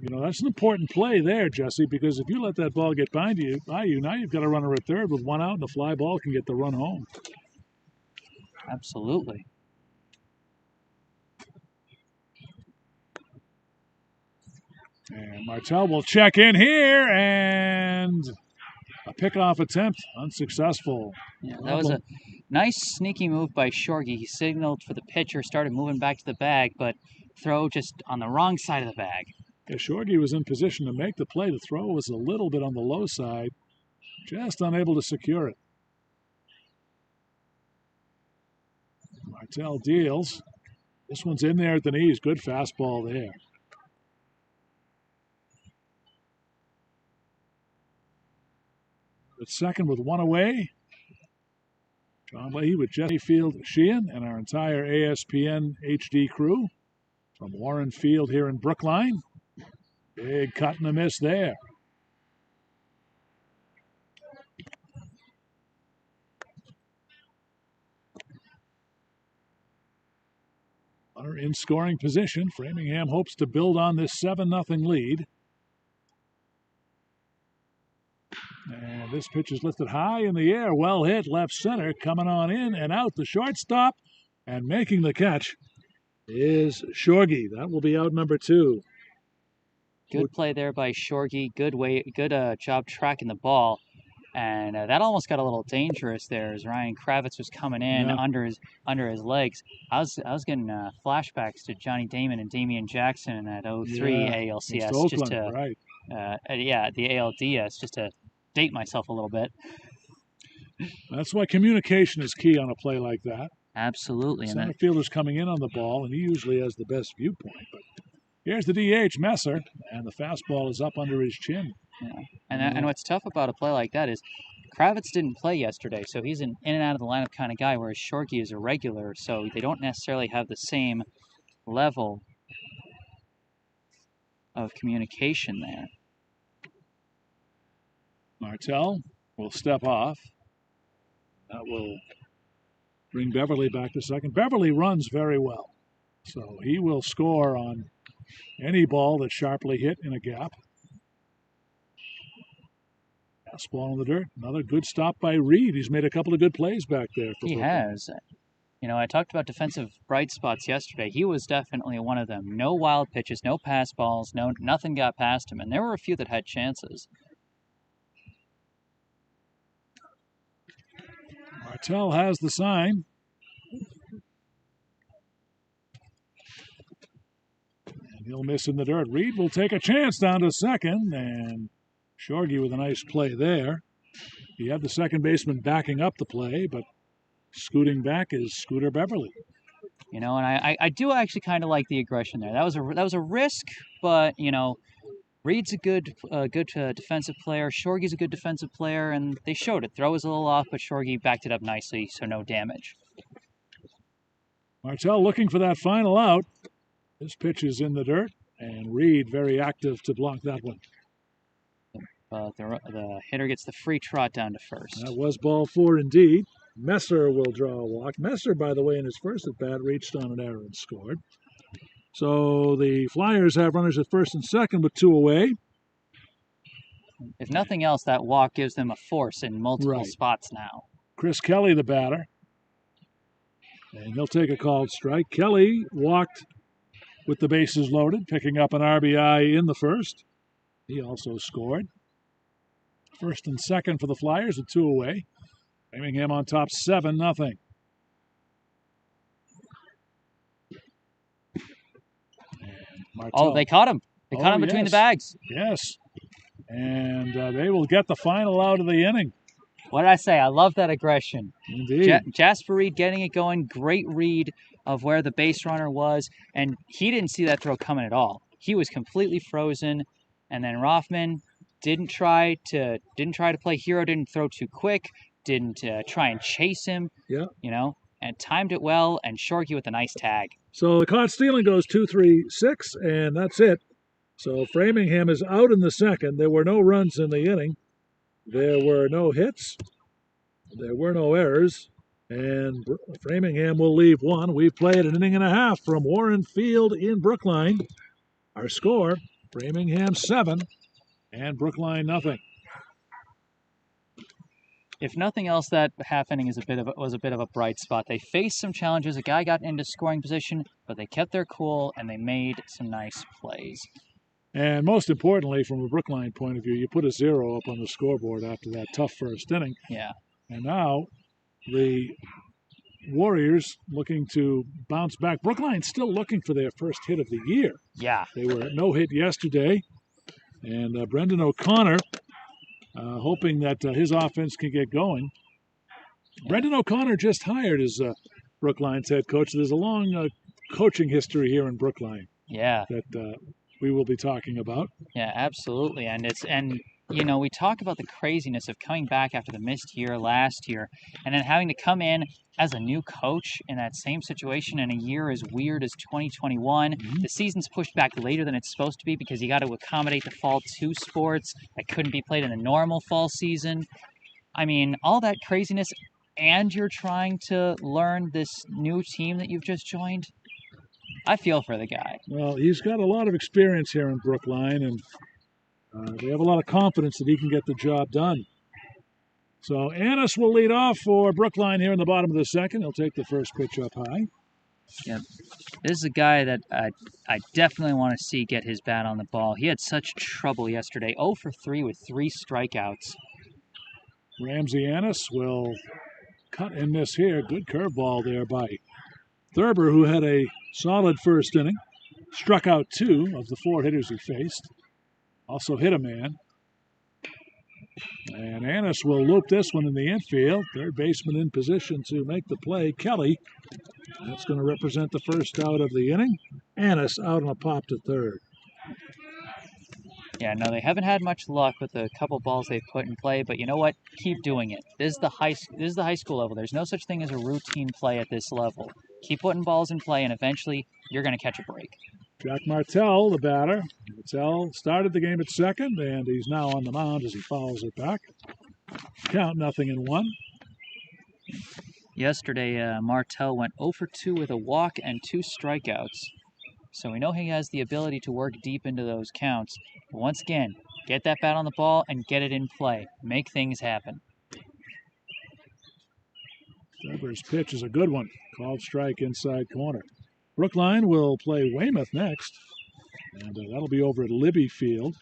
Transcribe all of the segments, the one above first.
You know, that's an important play there, Jesse, because if you let that ball get by you, now you've got a runner at third with one out, and the fly ball can get the run home. Absolutely. And Martell will check in here, and a pickoff attempt unsuccessful. Yeah, that was a nice sneaky move by Shorgy. He signaled for the pitcher, started moving back to the bag, but throw just on the wrong side of the bag. Yeah, Shorgy was in position to make the play. The throw was a little bit on the low side, just unable to secure it. Martell deals. This one's in there at the knees. Good fastball there. At second with one away. John Leahy with Jeff Mayfield-Sheehan and our entire ASPN HD crew from Warren Field here in Brookline. Big cut and a miss there. Runner in scoring position. Framingham hopes to build on this 7-0 lead. And this pitch is lifted high in the air. Well hit, left center, coming on in and out. The shortstop and making the catch is Shorgy. That will be out number 2. Good play there by Shorgy. Good job tracking the ball. And that almost got a little dangerous there as Ryan Kravitz was coming in under his legs. I was getting flashbacks to Johnny Damon and Damian Jackson at 03 ALCS. Oakland, just to, right. The ALDS, just to date myself a little bit. That's why communication is key on a play like that. Absolutely. Center fielder's coming in on the ball, and he usually has the best viewpoint. But here's the DH, Messer, and the fastball is up under his chin. Yeah. And what's tough about a play like that is Kravitz didn't play yesterday, so he's an in and out of the lineup kind of guy, whereas Shorgy is a regular, so they don't necessarily have the same level of communication there. Martell will step off. That will bring Beverly back to second. Beverly runs very well, so he will score on any ball that's sharply hit in a gap. Fastball in the dirt. Another good stop by Reed. He's made a couple of good plays back there. He has. You know, I talked about defensive bright spots yesterday. He was definitely one of them. No wild pitches, no pass balls, nothing got past him, and there were a few that had chances. Martell has the sign. And he'll miss in the dirt. Reed will take a chance down to second, and Shorgy with a nice play there. He had the second baseman backing up the play, but scooting back is Scooter Beverly. You know, and I do actually kind of like the aggression there. That was a risk, but you know, Reed's a good defensive player. Shorgy's a good defensive player, and they showed it. Throw was a little off, but Shorgy backed it up nicely, so no damage. Martell looking for that final out. This pitch is in the dirt, and Reed very active to block that one. The hitter gets the free trot down to first. That was ball 4 indeed. Messer will draw a walk. Messer, by the way, in his first at-bat, reached on an error and scored. So the Flyers have runners at first and second with 2 away. If nothing else, that walk gives them a force in multiple spots now. Chris Kelly, the batter. And he'll take a called strike. Kelly walked with the bases loaded, picking up an RBI in the first. He also scored. First and second for the Flyers with 2 away. Framingham on top 7-0. Oh, they caught him. They caught him between the bags. Yes. And they will get the final out of the inning. What did I say? I love that aggression. Indeed. Jasper Reed getting it going. Great read of where the base runner was. And he didn't see that throw coming at all. He was completely frozen. And then Rothman didn't try to play hero, didn't throw too quick, didn't try and chase him. Yeah. You know, and timed it well, and Shorgy with a nice tag. So the caught stealing goes 2-3-6, and that's it. So Framingham is out in the second. There were no runs in the inning. There were no hits. There were no errors. And Framingham will leave 1. We've played an inning and a half from Warren Field in Brookline. Our score, Framingham 7 and Brookline nothing. If nothing else, that half inning was a bit of a bright spot. They faced some challenges. A guy got into scoring position, but they kept their cool and they made some nice plays. And most importantly, from a Brookline point of view, you put a 0 up on the scoreboard after that tough first inning. Yeah. And now the Warriors looking to bounce back. Brookline still looking for their first hit of the year. Yeah. They were no hit yesterday. And Brendan O'Connor hoping that his offense can get going. Yeah. Brendan O'Connor just hired as Brookline's head coach. There's a long coaching history here in Brookline. Yeah. That we will be talking about. Yeah, absolutely. And you know, we talk about the craziness of coming back after the missed year last year and then having to come in as a new coach in that same situation in a year as weird as 2021. Mm-hmm. The season's pushed back later than it's supposed to be because you got to accommodate the fall 2 sports that couldn't be played in the normal fall season. I mean, all that craziness, and you're trying to learn this new team that you've just joined. I feel for the guy. Well, he's got a lot of experience here in Brookline, and they have a lot of confidence that he can get the job done. So Annis will lead off for Brookline here in the bottom of the second. He'll take the first pitch up high. Yep. This is a guy that I definitely want to see get his bat on the ball. He had such trouble yesterday. 0 for 3 with 3 strikeouts. Ramsey Annis will cut and miss here. Good curveball there by Thurber, who had a solid first inning. Struck out 2 of the 4 hitters he faced. Also hit a man. And Annis will loop this one in the infield. Third baseman in position to make the play. Kelly. That's going to represent the first out of the inning. Annis out on a pop to third. Yeah, no, they haven't had much luck with the couple balls they've put in play, but you know what? Keep doing it. This is the high school level. There's no such thing as a routine play at this level. Keep putting balls in play, and eventually you're going to catch a break. Jack Martell, the batter. Martell started the game at second, and he's now on the mound as he fouls it back. Count 0-1. Yesterday, Martell went 0 for 2 with a walk and 2 strikeouts. So we know he has the ability to work deep into those counts. But once again, get that bat on the ball and get it in play. Make things happen. Thurber's pitch is a good one. Called strike inside corner. Brookline will play Weymouth next, and that'll be over at Libby Field.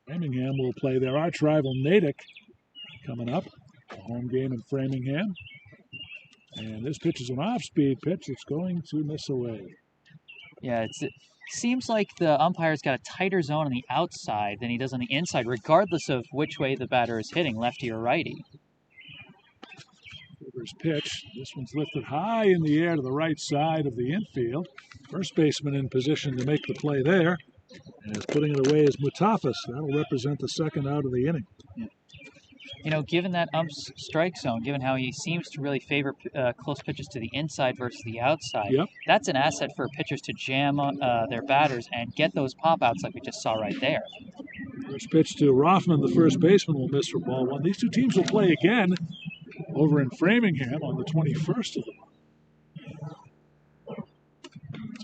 Framingham will play their arch rival Natick coming up. A home game in Framingham. And this pitch is an off-speed pitch that's going to miss away. Yeah, it seems like the umpire's got a tighter zone on the outside than he does on the inside, regardless of which way the batter is hitting, lefty or righty. Thurber's pitch. This one's lifted high in the air to the right side of the infield. First baseman in position to make the play there. And putting it away is Mutafas. That'll represent the second out of the inning. Yeah. You know, given that ump's strike zone, given how he seems to really favor close pitches to the inside versus the outside, yep, that's an asset for pitchers to jam their batters and get those pop-outs like we just saw right there. First pitch to Rothman, the first baseman, will miss for ball 1. These two teams will play again over in Framingham on the 21st of the month.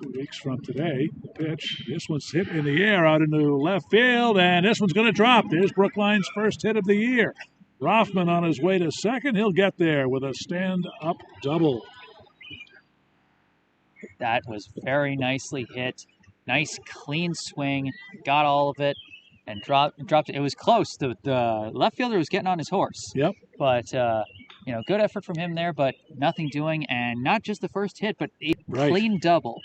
2 weeks from today, the pitch. This one's hit in the air out into left field, and this one's going to drop. There's Brookline's first hit of the year. Rothman on his way to second. He'll get there with a stand-up double. That was very nicely hit. Nice, clean swing. Got all of it and dropped it. It was close. The left fielder was getting on his horse. Yep. But, you know, good effort from him there, but nothing doing. And not just the first hit, but a clean double.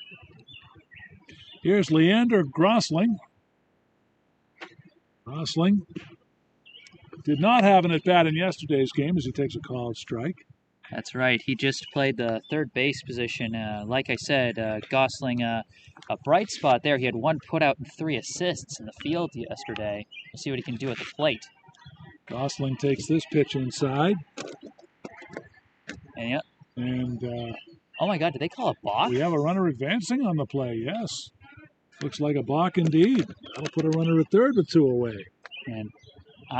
Here's Leander Grossling. Grossling did not have an at-bat in yesterday's game as he takes a called strike. That's right. He just played the third base position. Like I said, Gosling, a bright spot there. He had 1 putout and 3 assists in the field yesterday. We'll see what he can do at the plate. Gosling takes this pitch inside. And oh my God, did they call a balk? We have a runner advancing on the play, yes. Looks like a balk indeed. That'll put a runner at third with 2 away. And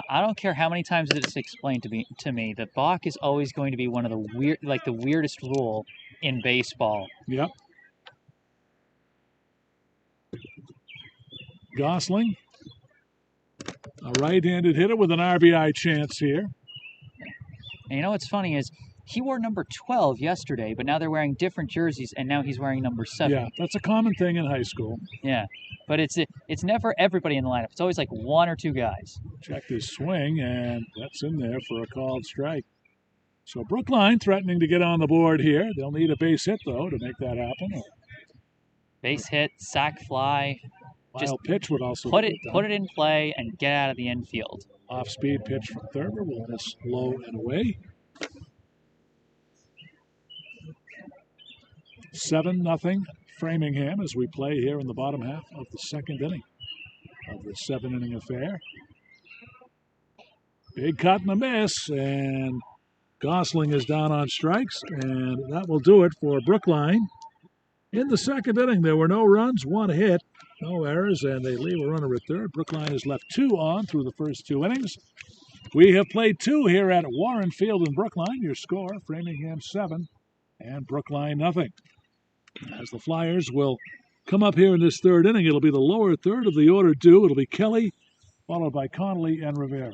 I don't care how many times it's explained to me that balk is always going to be one of the the weirdest rule in baseball. Yep. Gosling, a right-handed hitter with an RBI chance here. And you know what's funny is he wore number 12 yesterday, but now they're wearing different jerseys, and now he's wearing number 7. Yeah, that's a common thing in high school. Yeah, but it's never everybody in the lineup. It's always like 1 or 2 guys. Checked his swing, and that's in there for a called strike. So Brookline threatening to get on the board here. They'll need a base hit, though, to make that happen. Base hit, sac fly. Wild pitch would also put it in play and get out of the infield. Off-speed pitch from Thurber will miss low and away. 7-0 Framingham as we play here in the bottom half of the second inning of the 7-inning affair. Big cut and a miss, and Gosling is down on strikes, and that will do it for Brookline. In the second inning, there were no runs, 1 hit, no errors, and they leave a runner at third. Brookline has left 2 on through the first 2 innings. We have played 2 here at Warren Field in Brookline. Your score, Framingham 7 and Brookline 0. As the Flyers will come up here in this third inning, it'll be the lower third of the order due. It'll be Kelly, followed by Connolly and Rivera.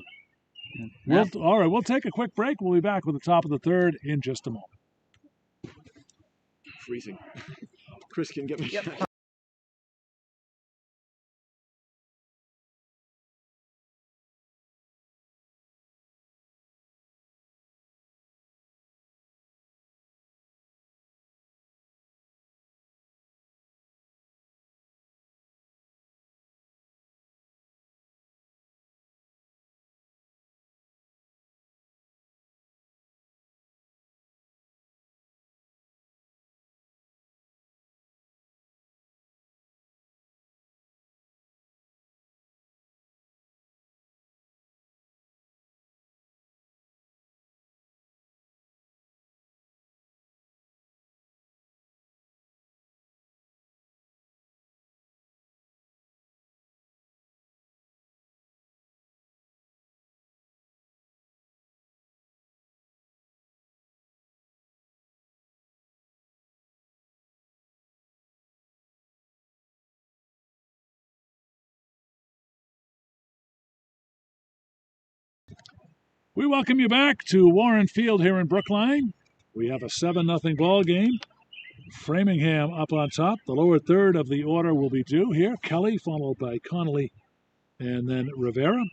All right, we'll take a quick break. We'll be back with the top of the third in just a moment. Freezing. Chris can get me. Yep. We welcome you back to Warren Field here in Brookline. We have a 7-0 ball game. Framingham up on top. The lower third of the order will be due here. Kelly, followed by Connolly, and then Rivera.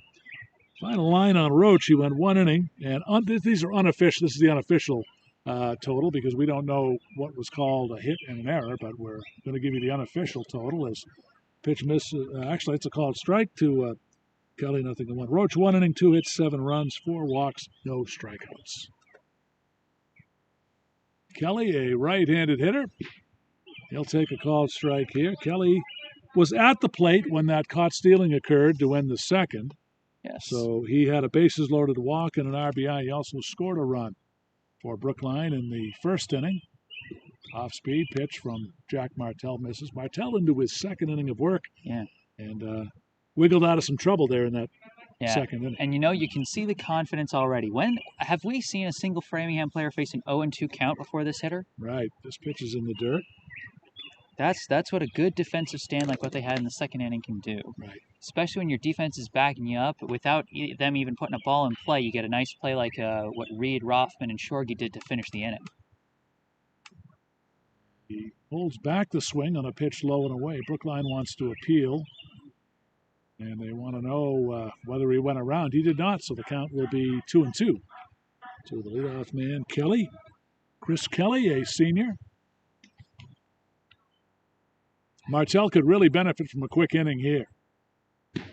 Final line on Roach. He went 1 inning, and these are unofficial. This is the unofficial total because we don't know what was called a hit and an error, but we're going to give you the unofficial total as pitch miss. Actually, it's a called strike to Kelly, 0-1. Roach, 1 inning, 2 hits, 7 runs, 4 walks, no strikeouts. Kelly, a right-handed hitter. He'll take a called strike here. Kelly was at the plate when that caught stealing occurred to end the second. Yes. So he had a bases-loaded walk and an RBI. He also scored a run for Brookline in the first inning. Off-speed pitch from Jack Martell misses. Martell into his second inning of work. Yeah. And wiggled out of some trouble there in that second inning. And you can see the confidence already. When have we seen a single Framingham player face an 0-2 count before this hitter? Right. This pitch is in the dirt. That's what a good defensive stand like what they had in the second inning can do. Right. Especially when your defense is backing you up. Without them even putting a ball in play, you get a nice play like what Reed, Rothman, and Shorgy did to finish the inning. He holds back the swing on a pitch low and away. Brookline wants to appeal. And they want to know whether he went around. He did not, so the count will be 2-2. To the leadoff man, Kelly. Chris Kelly, a senior. Martell could really benefit from a quick inning here.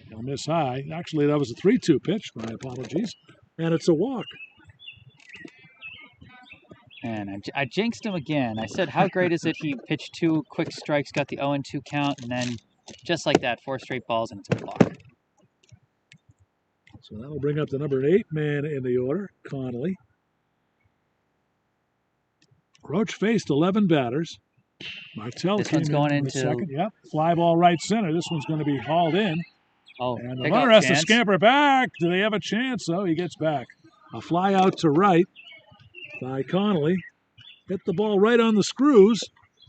He'll miss high. Actually, that was a 3-2 pitch. My apologies. And it's a walk. And I jinxed him again. I said, how great is it he pitched 2 quick strikes, got the 0-2 count, and then just like that, 4 straight balls, and it's a walk. So that'll bring up the number 8 man in the order, Connolly. Roach faced 11 batters. Martell this came one's going in into the second. Yep, fly ball right center. This one's going to be hauled in. Oh, and the runner has to scamper back. Do they have a chance? Oh, he gets back. A fly out to right by Connolly. Hit the ball right on the screws,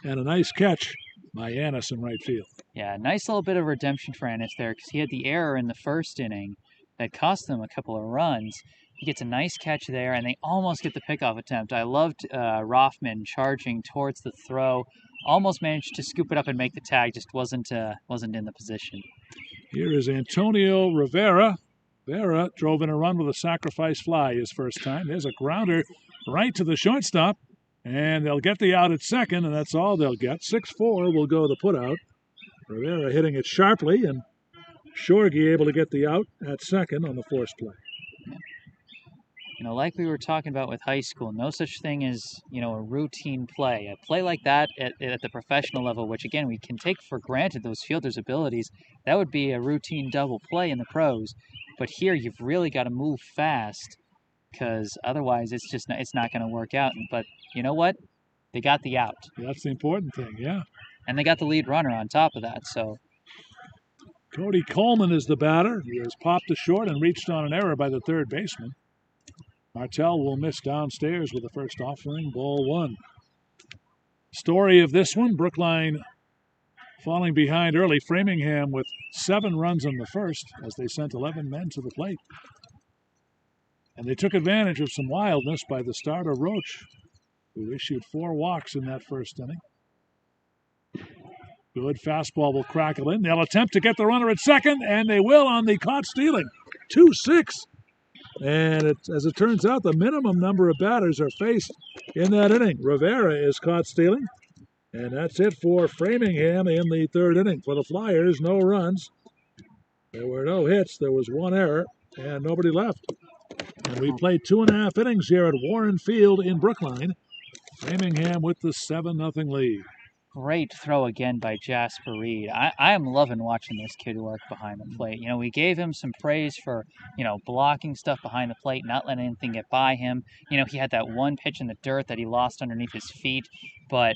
and a nice catch by Annis in right field. Yeah, nice little bit of redemption for Ennis there because he had the error in the first inning that cost them a couple of runs. He gets a nice catch there, and they almost get the pickoff attempt. I loved Rothman charging towards the throw. Almost managed to scoop it up and make the tag, just wasn't in the position. Here is Antonio Rivera. Rivera drove in a run with a sacrifice fly his first time. There's a grounder right to the shortstop, and they'll get the out at second, and that's all they'll get. 6-4 will go the putout. Rivera hitting it sharply, and Shorgy able to get the out at second on the forced play. Like we were talking about with high school, no such thing as, a routine play. A play like that at the professional level, which, again, we can take for granted those fielders' abilities, that would be a routine double play in the pros. But here you've really got to move fast because otherwise it's not going to work out. But you know what? They got the out. That's the important thing, yeah. And they got the lead runner on top of that, so. Cody Coleman is the batter. He has popped to short and reached on an error by the third baseman. Martell will miss downstairs with the first offering, ball one. Story of this one, Brookline falling behind early. Framingham with 7 runs in the first as they sent 11 men to the plate. And they took advantage of some wildness by the starter Roach, who issued 4 walks in that first inning. Good fastball will crackle in. They'll attempt to get the runner at second, and they will on the caught stealing. 2-6. And as it turns out, the minimum number of batters are faced in that inning. Rivera is caught stealing. And that's it for Framingham in the third inning. For the Flyers, no runs. There were no hits. There was 1 error, and nobody left. And we played 2.5 innings here at Warren Field in Brookline. Framingham with the 7-0 lead. Great throw again by Jasper Reed. I am loving watching this kid work behind the plate. We gave him some praise for, blocking stuff behind the plate, not letting anything get by him. He had that one pitch in the dirt that he lost underneath his feet. But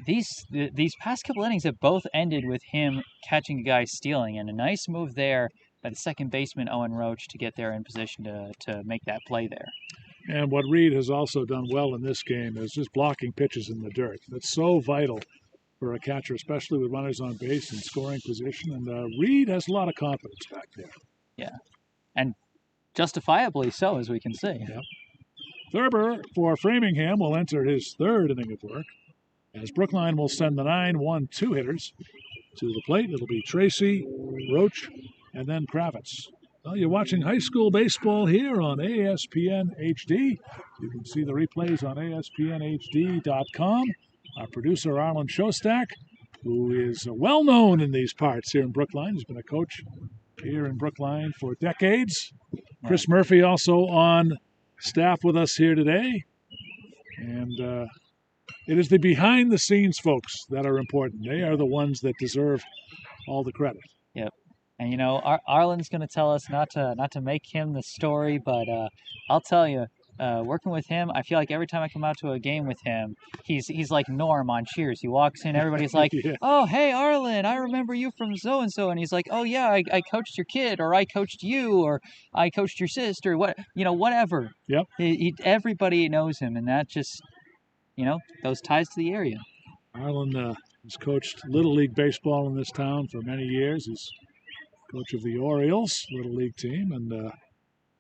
these past couple innings have both ended with him catching a guy stealing. And a nice move there by the second baseman, Owen Roach, to get there in position to make that play there. And what Reed has also done well in this game is just blocking pitches in the dirt. That's so vital for a catcher, especially with runners on base and scoring position. And Reed has a lot of confidence back there. Yeah, and justifiably so, as we can see. Yep. Thurber for Framingham will enter his third inning of work, as Brookline will send the 9-1-2 hitters to the plate. It'll be Tracy, Roach, and then Kravitz. Well, you're watching high school baseball here on ASPN HD. You can see the replays on ASPNHD.com. Our producer, Arlen Shostak, who is well known in these parts here in Brookline. He's been a coach here in Brookline for decades. Chris Murphy also on staff with us here today. And it is the behind-the-scenes folks that are important. They are the ones that deserve all the credit. Yep. And, Arlen's going to tell us not to make him the story, but I'll tell you, working with him, I feel like every time I come out to a game with him, he's like Norm on Cheers. He walks in, everybody's like, yeah. Oh, hey, Arlen, I remember you from so-and-so. And he's like, oh, yeah, I coached your kid, or I coached you, or I coached your sister, whatever. Yep. Everybody knows him, and that just, those ties to the area. Arlen has coached Little League baseball in this town for many years. He's coach of the Orioles Little League team, and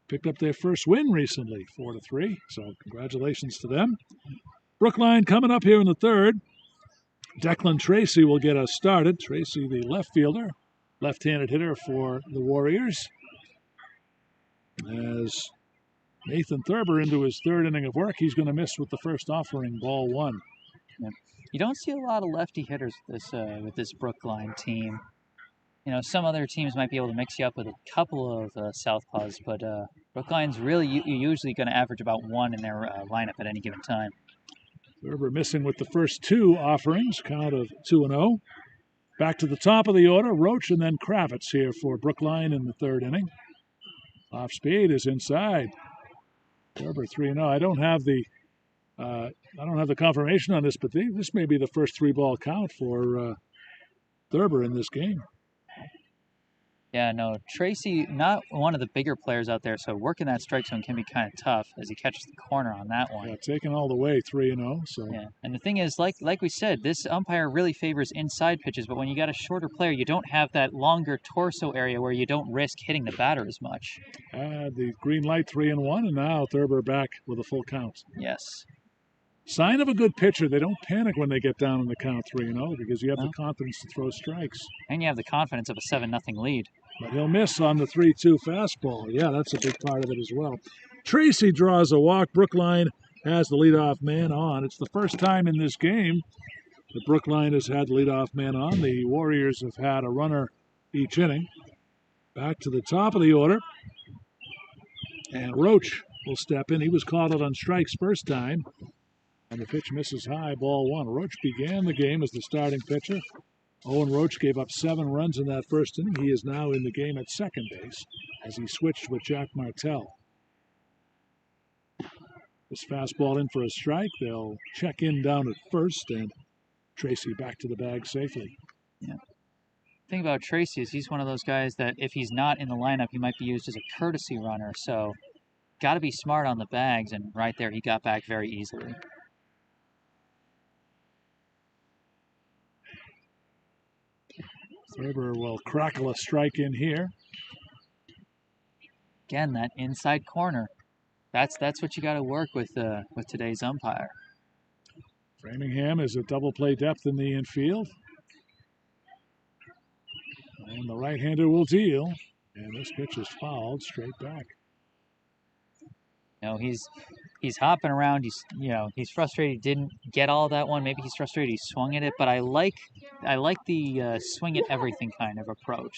picked up their first win recently, 4-3. So congratulations to them. Brookline coming up here in the third. Declan Tracy will get us started. Tracy, the left fielder, left-handed hitter for the Warriors. As Nathan Thurber into his third inning of work, he's going to miss with the first offering, ball one. Yeah. You don't see a lot of lefty hitters with this Brookline team. Some other teams might be able to mix you up with a couple of southpaws, but Brookline's really usually going to average about 1 in their lineup at any given time. Thurber missing with the first 2 offerings, count of 2-0. Back to the top of the order, Roach and then Kravitz here for Brookline in the third inning. Off speed is inside. Thurber 3-0. I don't have the confirmation on this, but this may be the first 3-ball count for Thurber in this game. Yeah, no, Tracy, not one of the bigger players out there, so working that strike zone can be kind of tough as he catches the corner on that one. Yeah, taking all the way 3-0. So yeah, and the thing is, like we said, this umpire really favors inside pitches, but when you got a shorter player, you don't have that longer torso area where you don't risk hitting the batter as much. The green light 3-1, and now Thurber back with a full count. Yes. Sign of a good pitcher. They don't panic when they get down in the count 3-0 because you have the confidence to throw strikes. And you have the confidence of a 7-0 lead. But he'll miss on the 3-2 fastball. Yeah, that's a big part of it as well. Tracy draws a walk. Brookline has the leadoff man on. It's the first time in this game that Brookline has had the leadoff man on. The Warriors have had a runner each inning. Back to the top of the order. And Roach will step in. He was called out on strikes first time. And the pitch misses high, ball one. Roach began the game as the starting pitcher. Owen Roach gave up 7 runs in that first inning. He is now in the game at second base as he switched with Jack Martell. This fastball in for a strike. They'll check in down at first, and Tracy back to the bag safely. Yeah. The thing about Tracy is he's one of those guys that if he's not in the lineup, he might be used as a courtesy runner. So got to be smart on the bags, and right there he got back very easily. Thurber will crackle a strike in here. Again, that inside corner. That's what you got to work with today's umpire. Framingham is at double play depth in the infield. And the right-hander will deal. And this pitch is fouled straight back. He's hopping around. He's frustrated he didn't get all that one. Maybe he's frustrated he swung at it. But I like the swing at everything kind of approach.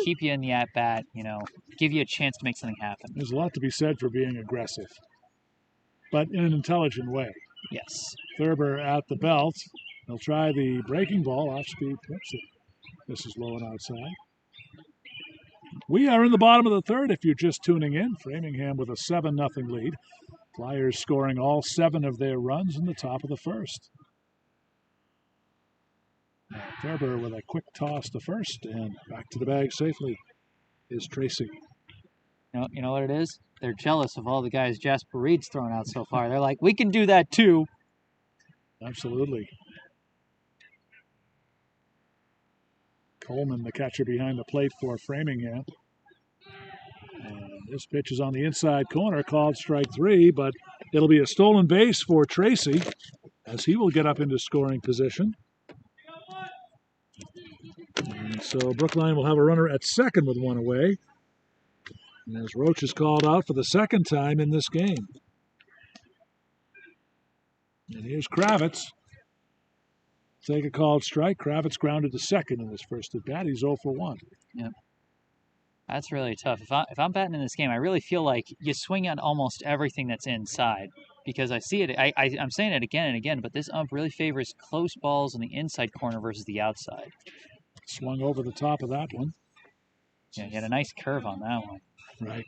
Keep you in the at bat. Give you a chance to make something happen. There's a lot to be said for being aggressive, but in an intelligent way. Yes. Thurber at the belt. He'll try the breaking ball off-speed pitch. This is low and outside. We are in the bottom of the third if you're just tuning in. Framingham with a 7-0 lead. Flyers scoring all 7 of their runs in the top of the first. Thurber with a quick toss to first and back to the bag safely is Tracy. You know what it is? They're jealous of all the guys Jasper Reed's thrown out so far. They're like, we can do that too. Absolutely. Coleman, the catcher behind the plate for Framingham. And this pitch is on the inside corner, called strike 3, but it'll be a stolen base for Tracy as he will get up into scoring position. And so Brookline will have a runner at second with 1 away. And as Roach is called out for the second time in this game. And here's Kravitz. Take a called strike. Kravitz grounded to second in his first at bat. He's 0 for 1. Yep. That's really tough. If I'm batting in this game, I really feel like you swing at almost everything that's inside because I see it. I'm saying it again and again, but this ump really favors close balls in the inside corner versus the outside. Swung over the top of that one. Yeah, he had a nice curve on that one. Right.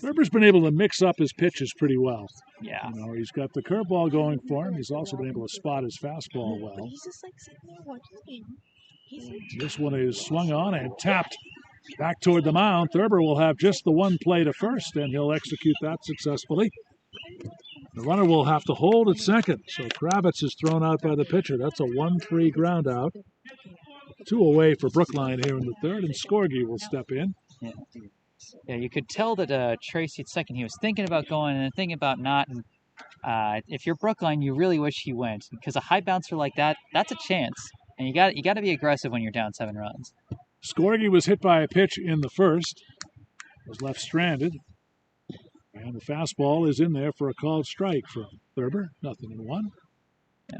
Thurber's been able to mix up his pitches pretty well. Yeah. He's got the curveball going for him. He's also been able to spot his fastball well. This one is swung on and tapped back toward the mound. Thurber will have just the 1 play to first, and he'll execute that successfully. The runner will have to hold at second, so Kravitz is thrown out by the pitcher. That's a 1-3 ground out. 2 away for Brookline here in the third, and Skorgi will step in. Yeah, you could tell that Tracy at second, he was thinking about going and thinking about not. And if you're Brookline, you really wish he went because a high bouncer like that, that's a chance. And you got to be aggressive when you're down 7 runs. Skorgi was hit by a pitch in the first, was left stranded, and the fastball is in there for a called strike from Thurber. 0-1. Yeah.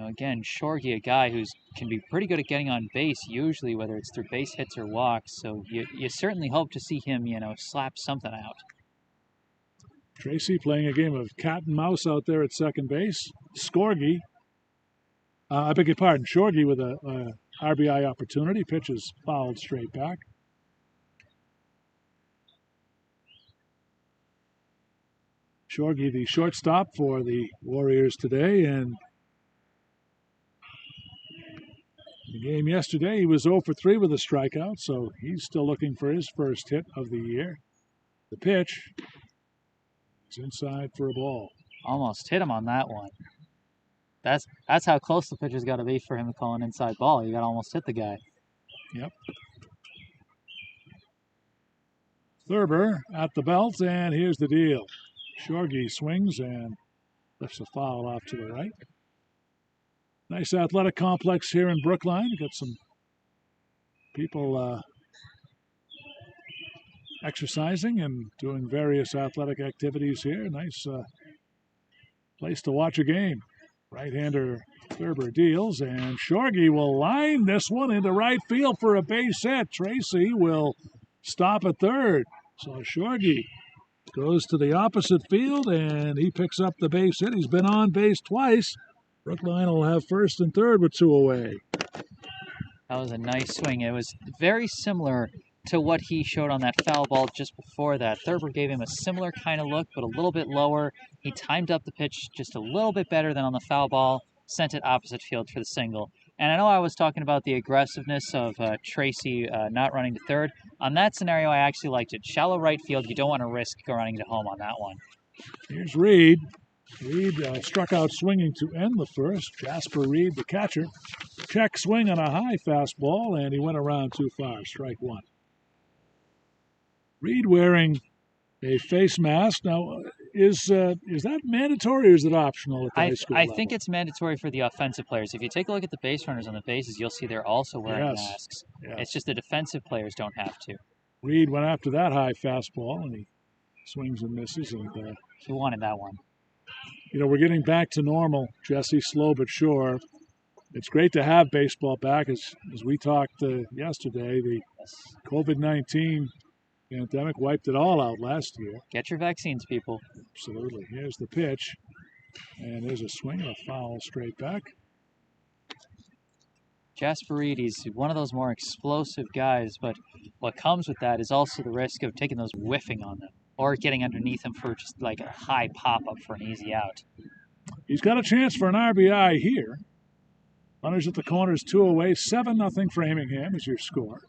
Again, Shorgy, a guy who can be pretty good at getting on base usually, whether it's through base hits or walks. So you certainly hope to see him, slap something out. Tracy playing a game of cat and mouse out there at second base. Skorgi, I beg your pardon, Shorgy with a RBI opportunity. Pitch is fouled straight back. Shorgy, the shortstop for the Warriors today, and The game yesterday, he was 0 for 3 with a strikeout, so he's still looking for his first hit of the year. The pitch is inside for a ball. Almost hit him on that one. That's how close the pitcher's got to be for him to call an inside ball. You got to almost hit the guy. Yep. Thurber at the belt, and here's the deal. Shorgy swings and lifts a foul off to the right. Nice athletic complex here in Brookline. Got some people exercising and doing various athletic activities here. Nice place to watch a game. Right-hander Thurber deals, and Shorgy will line this one into right field for a base hit. Tracy will stop at third. So Shorgy goes to the opposite field, and he picks up the base hit. He's been on base twice. Brookline will have first and third with 2 away. That was a nice swing. It was very similar to what he showed on that foul ball just before that. Thurber gave him a similar kind of look, but a little bit lower. He timed up the pitch just a little bit better than on the foul ball, sent it opposite field for the single. And I know I was talking about the aggressiveness of Tracy not running to third. On that scenario, I actually liked it. Shallow right field, you don't want to risk running to home on that one. Here's Reed. Reed struck out swinging to end the first. Jasper Reed, the catcher, check swing on a high fastball, and he went around too far. Strike one. Reed wearing a face mask. Now, is that mandatory or is it optional at the high school level? I think it's mandatory for the offensive players. If you take a look at the base runners on the bases, you'll see they're also wearing masks. Yes. It's just the defensive players don't have to. Reed went after that high fastball, and he swings and misses. And he wanted that one. You know, we're getting back to normal, Jesse, slow but sure. It's great to have baseball back. As we talked yesterday, the COVID-19 pandemic wiped it all out last year. Get your vaccines, people. Absolutely. Here's the pitch. And there's a swing and a foul straight back. Jasper Reed, he's one of those more explosive guys, but what comes with that is also the risk of taking those whiffing on them or getting underneath him for just like a high pop-up for an easy out. He's got a chance for an RBI here. Runners at the corners, 2 away. 7-0 Framingham is your score.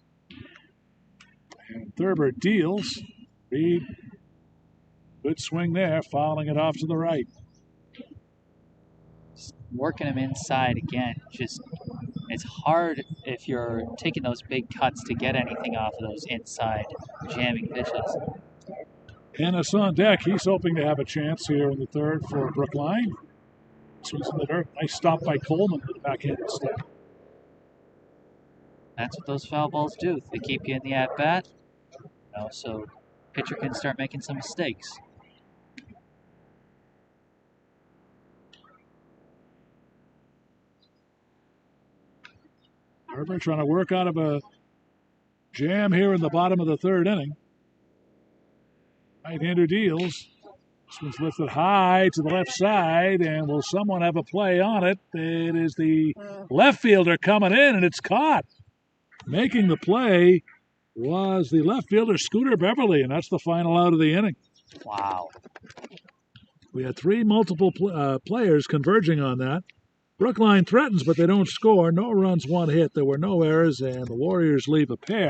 And Thurber deals. Reed, good swing there, fouling it off to the right. Working him inside again. Just, it's hard if you're taking those big cuts to get anything off of those inside jamming pitches. Ennis on deck. He's hoping to have a chance here in the third for Brookline. Swings in the dirt. Nice stop by Coleman with the backhand step. That's what those foul balls do. They keep you in the at-bat. So pitcher can start making some mistakes. Thurber trying to work out of a jam here in the bottom of the third inning. Right-hander deals. This one's lifted high to the left side, and will someone have a play on it? It is the left fielder coming in, and it's caught. Making the play was the left fielder, Scooter Beverly, and that's the final out of the inning. Wow. We had 3 multiple players converging on that. Brookline threatens, but they don't score. No runs, 1 hit. There were no errors, and the Warriors leave a pair.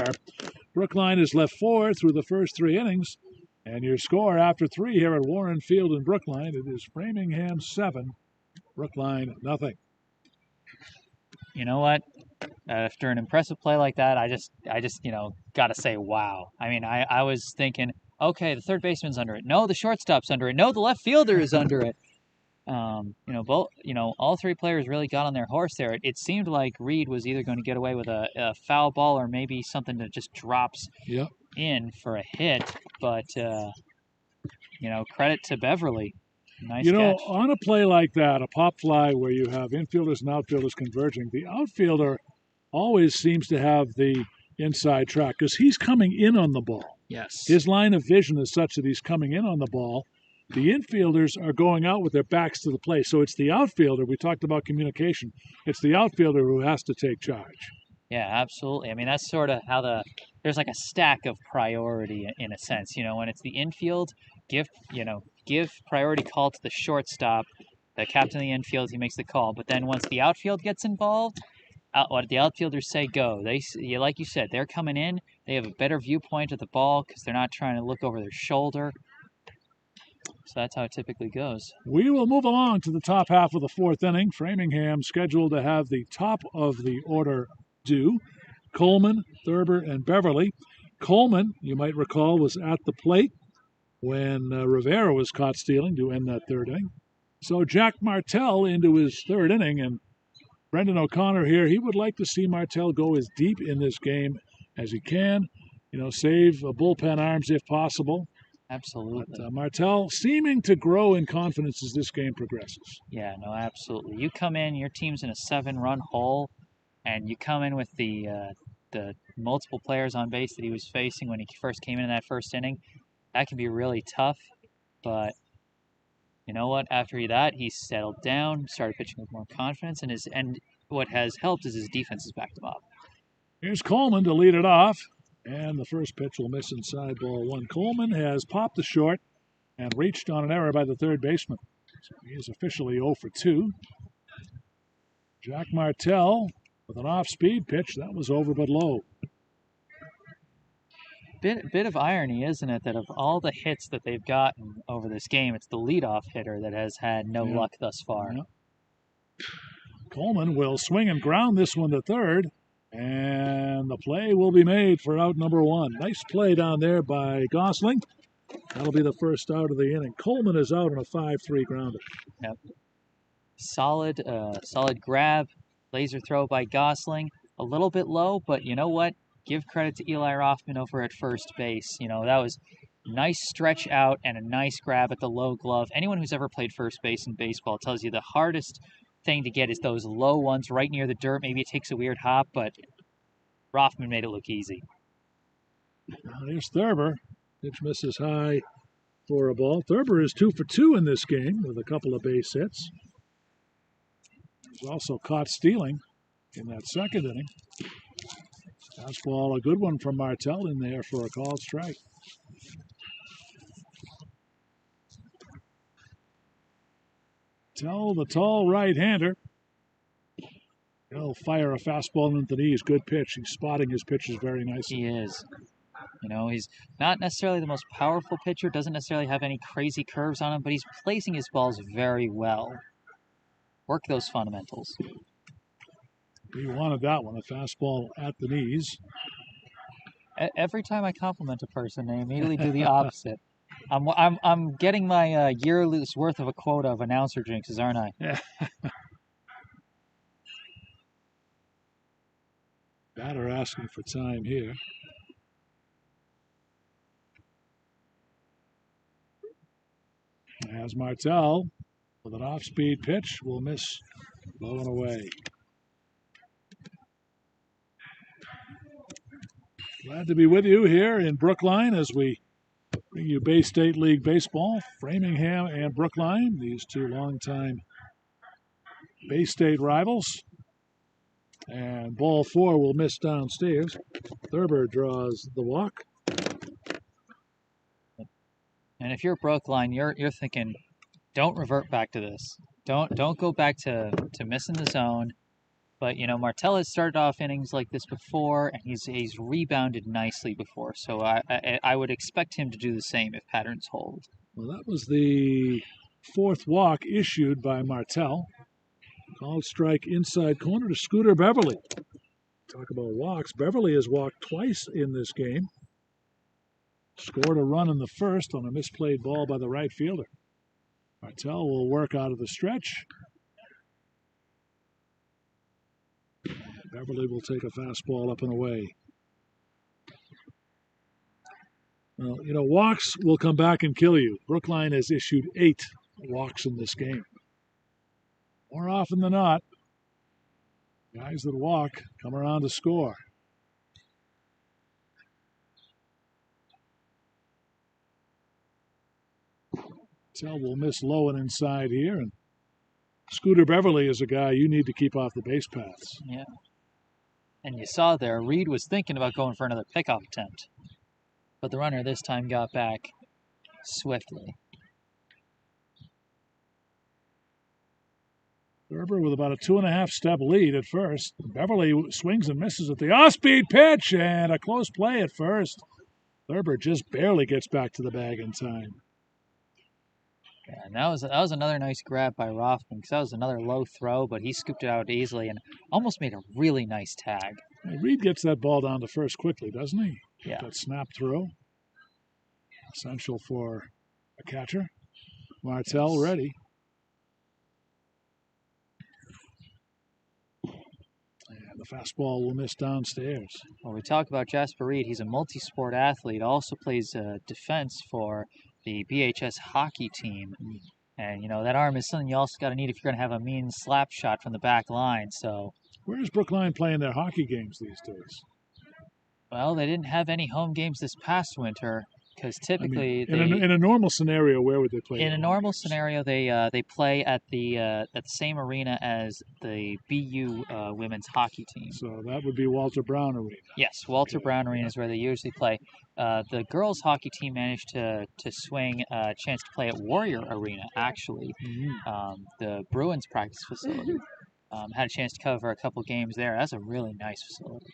Brookline is left 4 through the first 3 innings. And your score after 3 here at Warren Field in Brookline, it is Framingham 7, Brookline nothing. You know what? After an impressive play like that, I just got to say, wow. I mean, I was thinking, okay, the third baseman's under it. No, the shortstop's under it. No, the left fielder is under it. All 3 players really got on their horse there. It seemed like Reed was either going to get away with a foul ball or maybe something that just drops in for a hit. But, credit to Beverly. Nice catch. On a play like that, a pop fly where you have infielders and outfielders converging, the outfielder always seems to have the inside track because he's coming in on the ball. Yes. His line of vision is such that he's coming in on the ball. The infielders are going out with their backs to the plate. So it's the outfielder. We talked about communication. It's the outfielder who has to take charge. Yeah, absolutely. I mean, that's sort of how there's like a stack of priority in a sense. When it's the infield, give priority call to the shortstop, the captain of the infield, he makes the call. But then once the outfield gets involved, what the outfielders say go. Like you said, they're coming in. They have a better viewpoint of the ball because they're not trying to look over their shoulder. So that's how it typically goes. We will move along to the top half of the fourth inning. Framingham scheduled to have the top of the order due. Coleman, Thurber, and Beverly. Coleman, you might recall, was at the plate when Rivera was caught stealing to end that third inning. So Jack Martell into his third inning, and Brendan O'Connor here, he would like to see Martell go as deep in this game as he can, save bullpen arms if possible. Absolutely. But Martell seeming to grow in confidence as this game progresses. Yeah, no, absolutely. You come in, your team's in a 7-run hole, and you come in with the multiple players on base that he was facing when he first came in that first inning. That can be really tough, but you know what? After that, he settled down, started pitching with more confidence, and what has helped is his defense has backed him up. Here's Coleman to lead it off, and the first pitch will miss inside ball one. Coleman has popped the short and reached on an error by the third baseman. So he is officially 0 for 2. Jack Martell with an off-speed pitch. That was over but low. Bit of irony, isn't it, that of all the hits that they've gotten over this game, it's the leadoff hitter that has had no luck thus far. Yeah. Coleman will swing and ground this one to third, and the play will be made for out number one. Nice play down there by Gosling. That'll be the first out of the inning. Coleman is out on a 5-3 grounder. Yep. Solid grab, laser throw by Gosling. A little bit low, but you know what? Give credit to Eli Rothman over at first base. That was a nice stretch out and a nice grab at the low glove. Anyone who's ever played first base in baseball tells you the hardest thing to get is those low ones right near the dirt. Maybe it takes a weird hop, but Rothman made it look easy. Here's Thurber. Pitch misses high for a ball. Thurber is 2 for 2 in this game with a couple of base hits. He's also caught stealing in that second inning. Fastball, a good one from Martell in there for a called strike. Tell the tall right-hander. He'll fire a fastball into the knees. Good pitch. He's spotting his pitches very nicely. He is. He's not necessarily the most powerful pitcher, doesn't necessarily have any crazy curves on him, but he's placing his balls very well. Work those fundamentals. He wanted that one, a fastball at the knees. Every time I compliment a person, they immediately do the opposite. I'm getting my year's worth of a quota of announcer jinxes, aren't I? Yeah. Batter asking for time here. As Martell with an off-speed pitch will miss low and away. Glad to be with you here in Brookline as we bring you Bay State League baseball. Framingham and Brookline, these two longtime Bay State rivals. And ball 4 will miss downstairs. Thurber draws the walk. And if you're Brookline, you're thinking, don't revert back to this. Don't go back to missing the zone. But Martell has started off innings like this before, and he's rebounded nicely before. So I would expect him to do the same if patterns hold. Well, that was the fourth walk issued by Martell. Called strike inside corner to Scooter Beverly. Talk about walks. Beverly has walked twice in this game. Scored a run in the first on a misplayed ball by the right fielder. Martell will work out of the stretch. Beverly will take a fastball up and away. Well, walks will come back and kill you. Brookline has issued 8 walks in this game. More often than not, guys that walk come around to score. Tell will miss low and inside here, and Scooter Beverly is a guy you need to keep off the base paths. Yeah. And you saw there, Reed was thinking about going for another pickoff attempt. But the runner this time got back swiftly. Gerber with about a 2.5-step lead at first. Beverly swings and misses at the off-speed pitch, and a close play at first. Gerber just barely gets back to the bag in time. Yeah, and that was another nice grab by Rothman, because that was another low throw, but he scooped it out easily and almost made a really nice tag. Reed gets that ball down to first quickly, doesn't he? Yeah. That snap throw. Essential for a catcher. Martell ready. And the fastball will miss downstairs. Well, we talk about Jasper Reed. He's a multi-sport athlete. Also plays defense for the BHS hockey team. And, that arm is something you also got to need if you're going to have a mean slap shot from the back line. So, where's Brookline playing their hockey games these days? Well, they didn't have any home games this past winter because typically in a normal scenario, where would they play? In a normal scenario, they play at the same arena as the BU women's hockey team. So that would be Walter Brown Arena. Yes, Walter Brown Arena is where they usually play. The girls hockey team managed to swing a chance to play at Warrior Arena, actually, the Bruins practice facility. Had a chance to cover a couple games there. That's a really nice facility.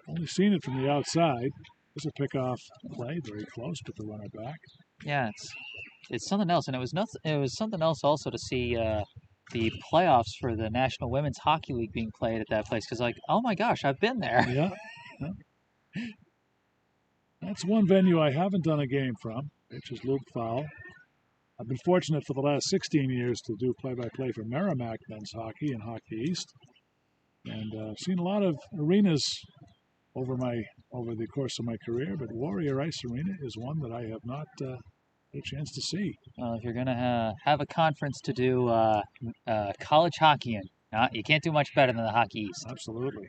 Only seen it from the outside. There's a pickoff play, very close, but the runner back. Yeah, it's something else, and it was something else also to see the playoffs for the National Women's Hockey League being played at that place. Because, oh my gosh, I've been there. Yeah. That's one venue I haven't done a game from, which is Luke Fowl. I've been fortunate for the last 16 years to do play-by-play for Merrimack men's hockey and Hockey East, and I've seen a lot of arenas over the course of my career, but Warrior Ice Arena is one that I have not had a chance to see. Well, if you're going to have a conference to do college hockey in, you can't do much better than the Hockey East. Absolutely.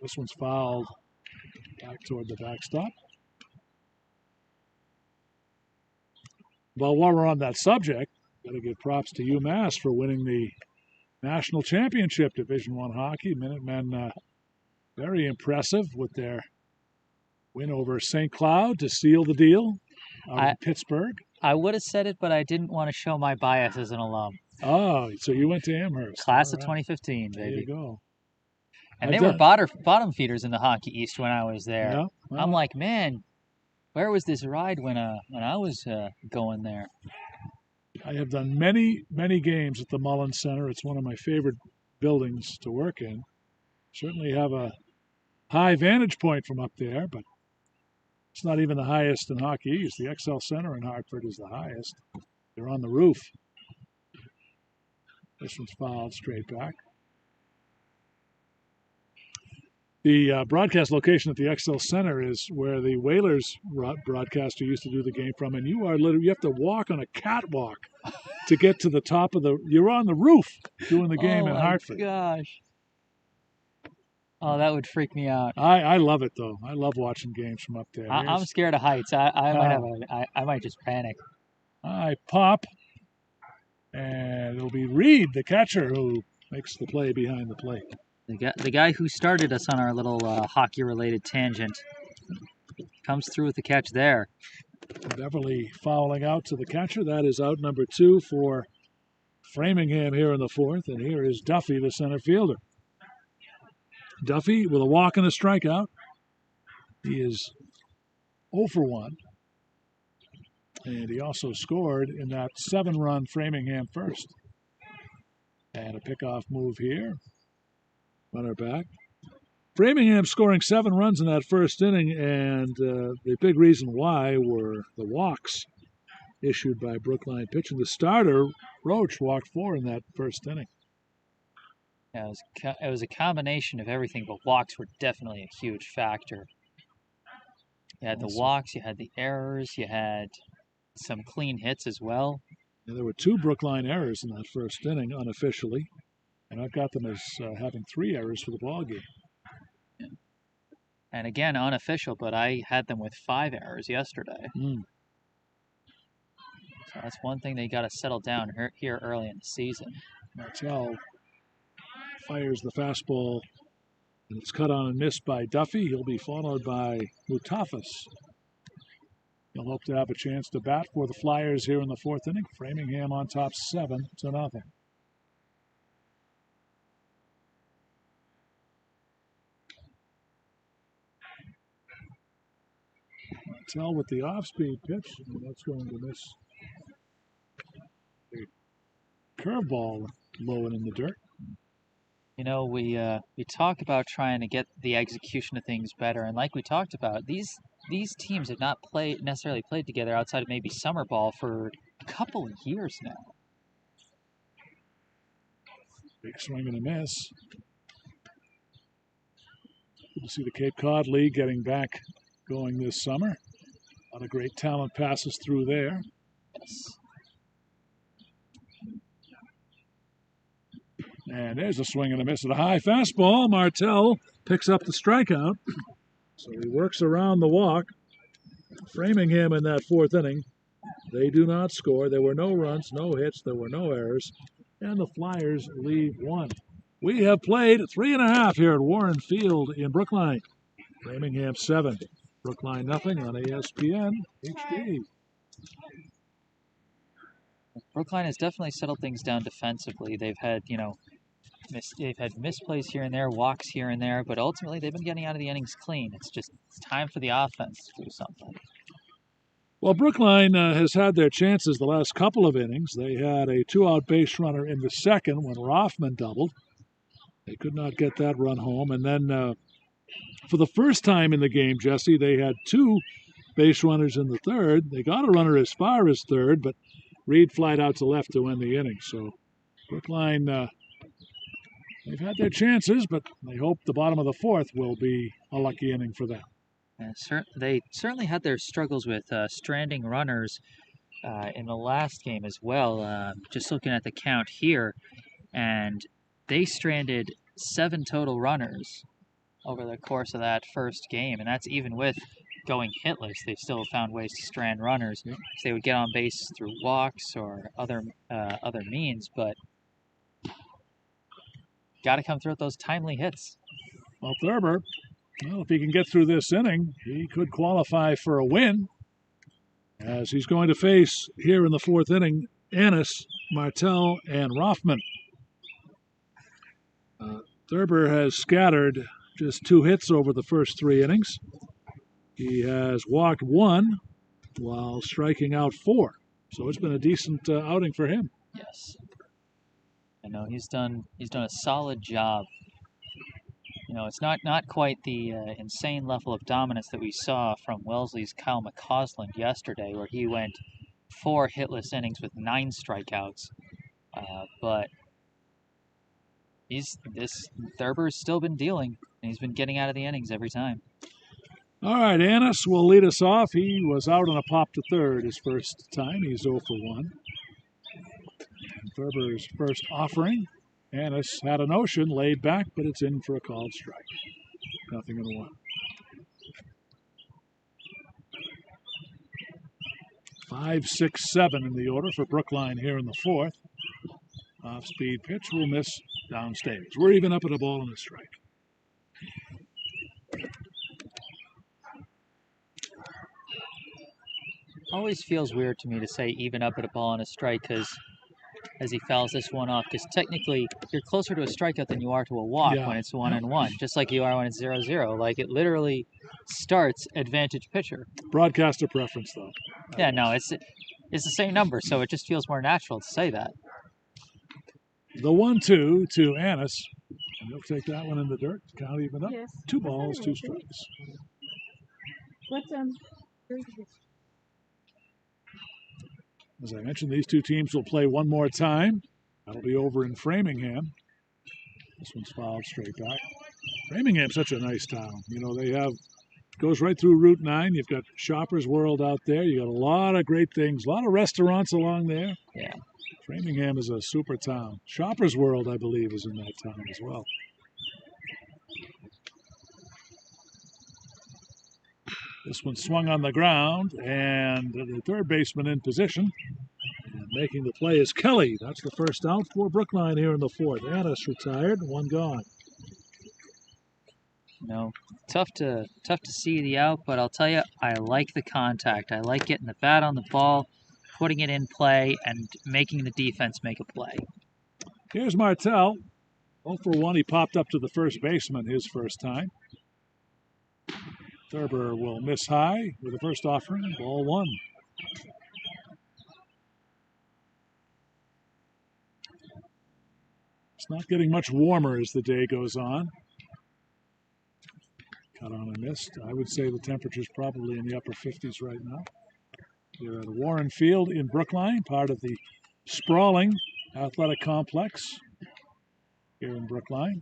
This one's fouled back toward the backstop. Well, while we're on that subject, got to give props to UMass for winning the national championship Division I hockey. Minutemen very impressive with their win over St. Cloud to seal the deal out of Pittsburgh. I would have said it, but I didn't want to show my bias as an alum. Oh, so you went to Amherst. Class of 2015, baby. There you go. And they were bottom feeders in the Hockey East when I was there. Yeah, well, I'm like, man, where was this ride when I was going there? I have done many, many games at the Mullins Center. It's one of my favorite buildings to work in. Certainly have a high vantage point from up there, but it's not even the highest in Hockey East. The XL Center in Hartford is the highest. They're on the roof. This one's fouled straight back. The broadcast location at the XL Center is where the Whalers broadcaster used to do the game from, and you have to walk on a catwalk to get to the top of you're on the roof doing the game in Hartford. Oh, my gosh. Oh, that would freak me out. I love it, though. I love watching games from up there. I'm scared of heights. I might just panic. I pop, and it'll be Reed, the catcher, who makes the play behind the plate. The guy who started us on our little hockey-related tangent comes through with the catch there. Beverly fouling out to the catcher. That is out number 2 for Framingham here in the 4th, and here is Duffy, the center fielder. Duffy with a walk and a strikeout. He is 0 for 1. And he also scored in that 7-run Framingham first. And a pickoff move here. Runner back. Framingham scoring 7 runs in that first inning, and the big reason why were the walks issued by Brookline pitching. The starter, Roach, walked 4 in that first inning. Yeah, it was a combination of everything, but walks were definitely a huge factor. You had the walks, you had the errors, you had some clean hits as well. Yeah, there were 2 Brookline errors in that first inning unofficially, and I've got them as having 3 errors for the ball game. Yeah. And again, unofficial, but I had them with 5 errors yesterday. So that's one thing they got to settle down here early in the season. Martell fires the fastball, and it's cut on and missed by Duffy. He'll be followed by Mutafas. He'll hope to have a chance to bat for the Flyers here in the fourth inning. Framingham on top 7-0. Tell with the off-speed pitch, and that's going to miss. A curveball low and in the dirt. You know, we talk about trying to get the execution of things better, and like we talked about, these teams have not necessarily played together outside of maybe summer ball for a couple of years now. Big swing and a miss. Good to see the Cape Cod League getting back going this summer. A lot of great talent passes through there. Yes. And there's a swing and a miss at a high fastball. Martell picks up the strikeout. So he works around the walk. Framingham in that fourth inning. They do not score. There were no runs, no hits, there were no errors. And the Flyers leave one. We have played 3.5 here at Warren Field in Brookline. Framingham 7. Brookline nothing on ESPN HD. Brookline has definitely settled things down defensively. They've had, they've had misplays here and there, walks here and there, but ultimately they've been getting out of the innings clean. It's time for the offense to do something. Well, Brookline has had their chances the last couple of innings. They had a 2-out base runner in the second when Rothman doubled. They could not get that run home. And then for the first time in the game, Jesse, they had 2 base runners in the third. They got a runner as far as third, but Reed flied out to left to end the inning. So Brookline, they've had their chances, but they hope the bottom of the fourth will be a lucky inning for them. They certainly had their struggles with stranding runners in the last game as well. Just looking at the count here, and they stranded 7 total runners over the course of that first game, and that's even with going hitless. They still found ways to strand runners. Yep. So they would get on base through walks or other means, but got to come through with those timely hits. Well, Thurber, if he can get through this inning, he could qualify for a win, as he's going to face here in the fourth inning Annis, Martell, and Rothman. Thurber has scattered just 2 hits over the first 3 innings. He has walked 1 while striking out 4. So it's been a decent outing for him. Yes. I know he's done a solid job. It's not quite the insane level of dominance that we saw from Wellesley's Kyle McCausland yesterday, where he went 4 hitless innings with 9 strikeouts. But Thurber's still been dealing, and he's been getting out of the innings every time. All right, Annis will lead us off. He was out on a pop to third his first time. He's 0 for 1. Thurber's first offering. Annis had a notion, laid back, but it's in for a called strike. 0-1. 5, 6, 7 in the order for Brookline here in the fourth. Off-speed pitch will miss downstage. We're even up at a ball and a strike. Always feels weird to me to say even up at a ball and a strike, because as he fouls this one off, because technically you're closer to a strikeout than you are to a walk when it's 1-1, just like you are when it's 0-0. Like, it literally starts advantage pitcher. Broadcaster preference, though. Yeah, no, it's the same number, so it just feels more natural to say that. The 1-2 to Annis. And he'll take that one in the dirt. Count even up. Yes. 2 balls, 2 strikes. As I mentioned, these 2 teams will play one more time. That'll be over in Framingham. This one's fouled straight back. Framingham's such a nice town. They have, goes right through Route 9. You've got Shoppers World out there. You got a lot of great things, a lot of restaurants along there. Yeah. Framingham is a super town. Shoppers World, I believe, is in that town as well. This one swung on the ground, and the third baseman in position. And making the play is Kelly. That's the first out for Brookline here in the fourth. Annis retired, 1 gone. You know, tough to see the out, but I'll tell you, I like the contact. I like getting the bat on the ball, putting it in play, and making the defense make a play. Here's Martell. 0 for 1. He popped up to the first baseman his first time. Thurber will miss high with the first offering. Ball 1. It's not getting much warmer as the day goes on. Cut on and missed. I would say the temperature's probably in the upper 50s right now. Here at Warren Field in Brookline, part of the sprawling athletic complex here in Brookline.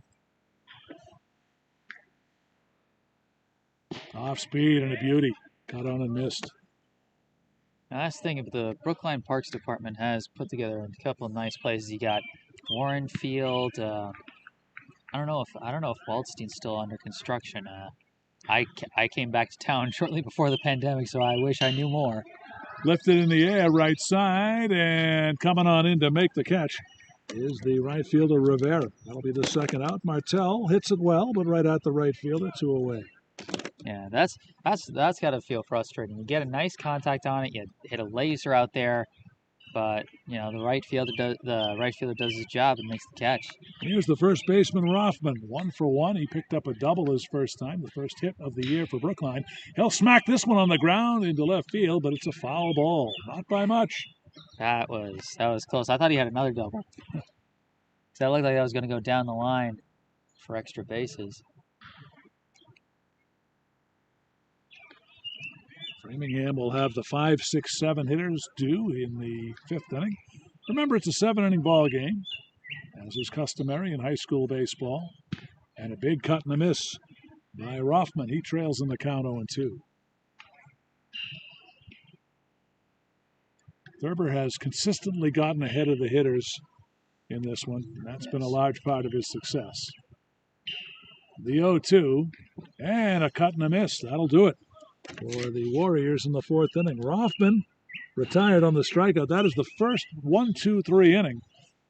Off speed and a beauty. Cut on and missed. Last thing, if the Brookline Parks Department has put together a couple of nice places. You got Warren Field. I don't know if Waldstein's still under construction. I came back to town shortly before the pandemic, so I wish I knew more. Lifted in the air, right side, and coming on in to make the catch is the right fielder Rivera. That'll be the second out. Martell hits it well, but right at the right fielder, 2 away. Yeah, that's got to feel frustrating. You get a nice contact on it, you hit a laser out there, but you know the right fielder does his job and makes the catch. Here's the first baseman Rothman, 1 for 1. He picked up a double his first time, the first hit of the year for Brookline. He'll smack this one on the ground into left field, but it's a foul ball, not by much. That was close. I thought he had another double. That looked like that was going to go down the line for extra bases. Framingham will have the 5, 6, 7 hitters due in the 5th inning. Remember, it's a 7-inning ball game, as is customary in high school baseball. And a big cut and a miss by Rothman. He trails in the count 0-2. Thurber has consistently gotten ahead of the hitters in this one. That's been a large part of his success. The 0-2 and a cut and a miss. That'll do it for the Warriors in the 4th inning. Rothman retired on the strikeout. That is the first 1-2-3 inning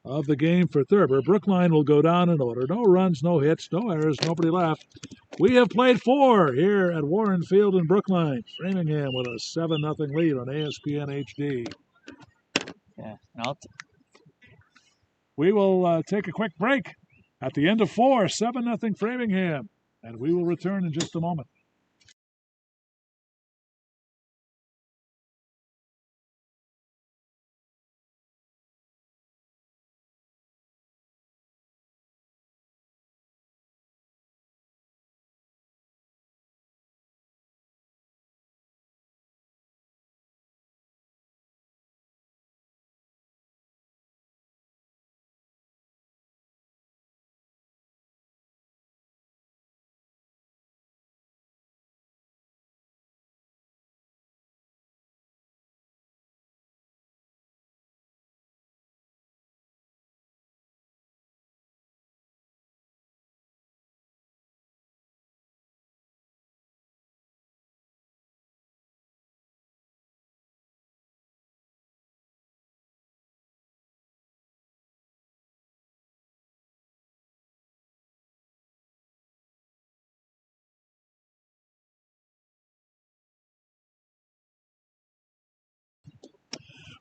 of the game for Thurber. Brookline will go down in order. No runs, no hits, no errors, nobody left. We have played 4 here at Warren Field in Brookline. Framingham with a 7-0 lead on ASPN HD. Yeah, we will take a quick break at the end of 4, 7-0 Framingham, and we will return in just a moment.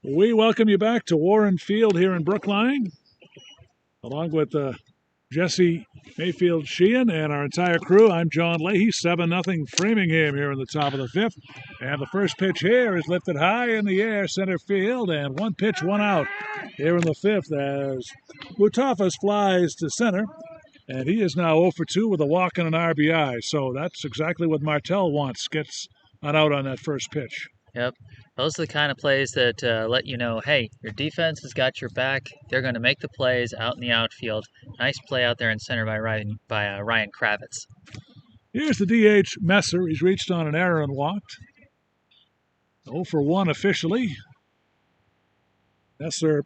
We welcome you back to Warren Field here in Brookline, along with Jesse Mayfield-Sheehan and our entire crew. I'm John Leahy. 7-0 Framingham here in the top of the 5th. And the first pitch here is lifted high in the air, center field, and 1 pitch, 1 out here in the 5th as Butafas flies to center. And he is now 0 for 2 with a walk and an RBI. So that's exactly what Martell wants. Gets an out on that first pitch. Yep. Those are the kind of plays that let you know, hey, your defense has got your back. They're going to make the plays out in the outfield. Nice play out there in center by Ryan Kravitz. Here's the DH Messer. He's reached on an error and walked. 0 for 1 officially. Messer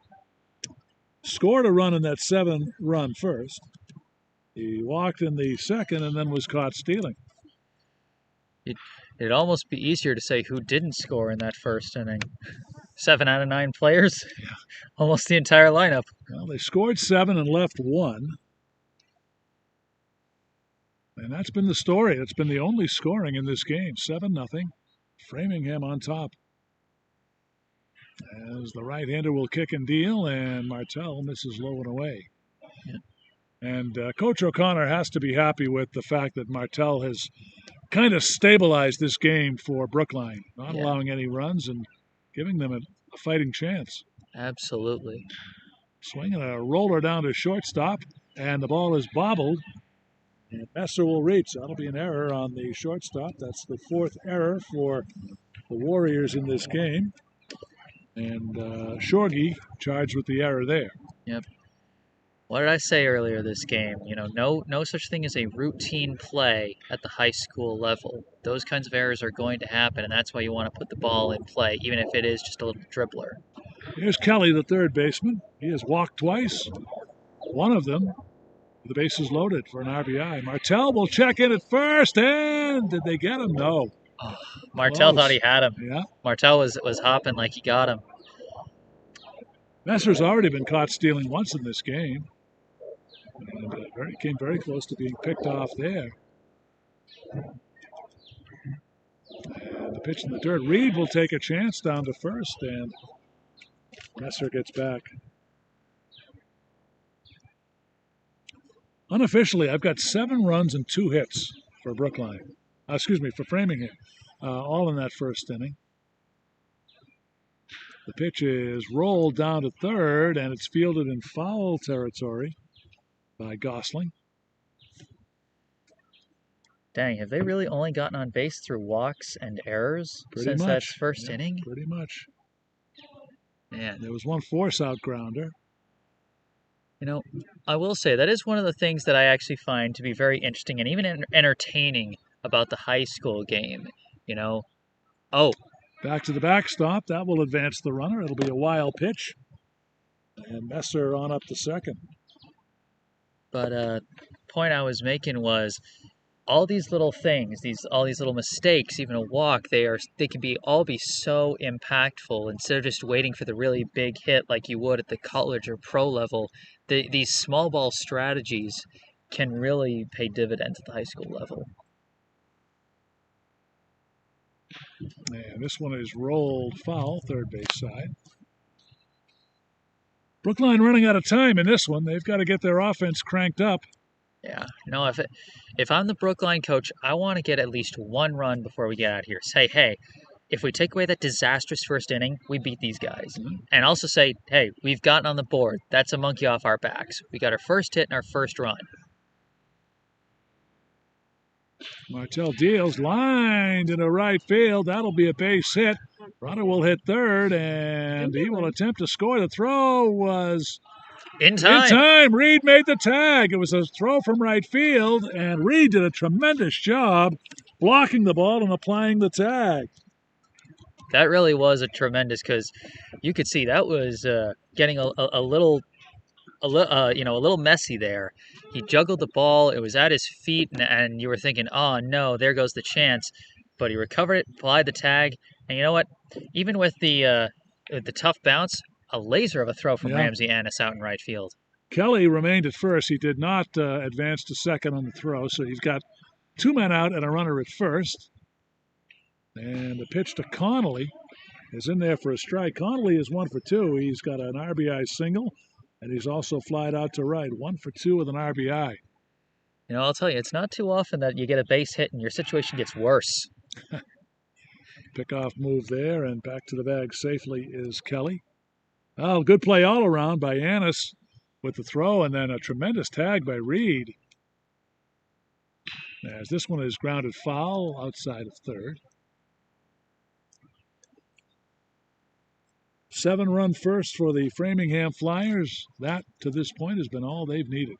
scored a run in that 7-run first. He walked in the second and then was caught stealing. It'd almost be easier to say who didn't score in that first inning. 7 out of 9 players, yeah. Almost the entire lineup. Well, they scored 7 and left 1. And that's been the story. That's been the only scoring in this game. 7-0. Framingham on top. As the right-hander will kick and deal, and Martell misses low and away. Yeah. And Coach O'Connor has to be happy with the fact that Martell has kind of stabilized this game for Brookline, not allowing any runs and giving them a fighting chance. Absolutely. Swinging a roller down to shortstop, and the ball is bobbled. And Messer will reach. That'll be an error on the shortstop. That's the 4th error for the Warriors in this game. And Shorgy charged with the error there. Yep. What did I say earlier this game? You know, no such thing as a routine play at the high school level. Those kinds of errors are going to happen, and that's why you want to put the ball in play, even if it is just a little dribbler. Here's Kelly, the third baseman. He has walked twice. One of them, the bases loaded for an RBI. Martell will check in at first, and did they get him? No. Oh, Martell thought he had him. Yeah. Martell was hopping like he got him. Messer's already been caught stealing once in this game. And came very close to being picked off there. And the pitch in the dirt. Reed will take a chance down to first, and Messer gets back. Unofficially, I've got 7 runs and 2 hits for Brookline. For Framingham, all in that first inning. The pitch is rolled down to third, and it's fielded in foul territory by Gosling. Dang, have they really only gotten on base through walks and errors since that first inning? Pretty much. Man. There was one force-out grounder. You know, I will say that is one of the things that I actually find to be very interesting and even entertaining about the high school game. You know, back to the backstop. That will advance the runner. It'll be a wild pitch. And Messer on up to second. But point I was making was all these little things, all these little mistakes, even a walk, they can all be so impactful. Instead of just waiting for the really big hit like you would at the college or pro level, these small ball strategies can really pay dividends at the high school level. And this one is rolled foul, third base side. Brookline running out of time in this one. They've got to get their offense cranked up. Yeah. No, if I'm the Brookline coach, I want to get at least 1 run before we get out of here. Say, hey, if we take away that disastrous first inning, we beat these guys. Mm-hmm. And also say, hey, we've gotten on the board. That's a monkey off our backs. We got our first hit and our first run. Martell deals, lined into right field. That'll be a base hit. Runner will hit third, and he will attempt to score. The throw was in time. Reed made the tag. It was a throw from right field, and Reed did a tremendous job blocking the ball and applying the tag. That really was a tremendous, because you could see that was getting a little messy there. He juggled the ball. It was at his feet, and you were thinking, oh, no, there goes the chance. But he recovered it, applied the tag, and you know what? Even with the tough bounce, a laser of a throw from Ramsey Annis out in right field. Kelly remained at first. He did not advance to second on the throw, so he's got 2 men out and a runner at first. And the pitch to Connolly is in there for a strike. Connolly is 1 for 2. He's got an RBI single, and he's also flied out to right. 1 for 2 with an RBI. You know, I'll tell you, it's not too often that you get a base hit and your situation gets worse. Pickoff move there, and back to the bag safely is Kelly. Oh, good play all around by Annis with the throw, and then a tremendous tag by Reed. As this one is grounded foul outside of third. 7-run first for the Framingham Flyers. That, to this point, has been all they've needed.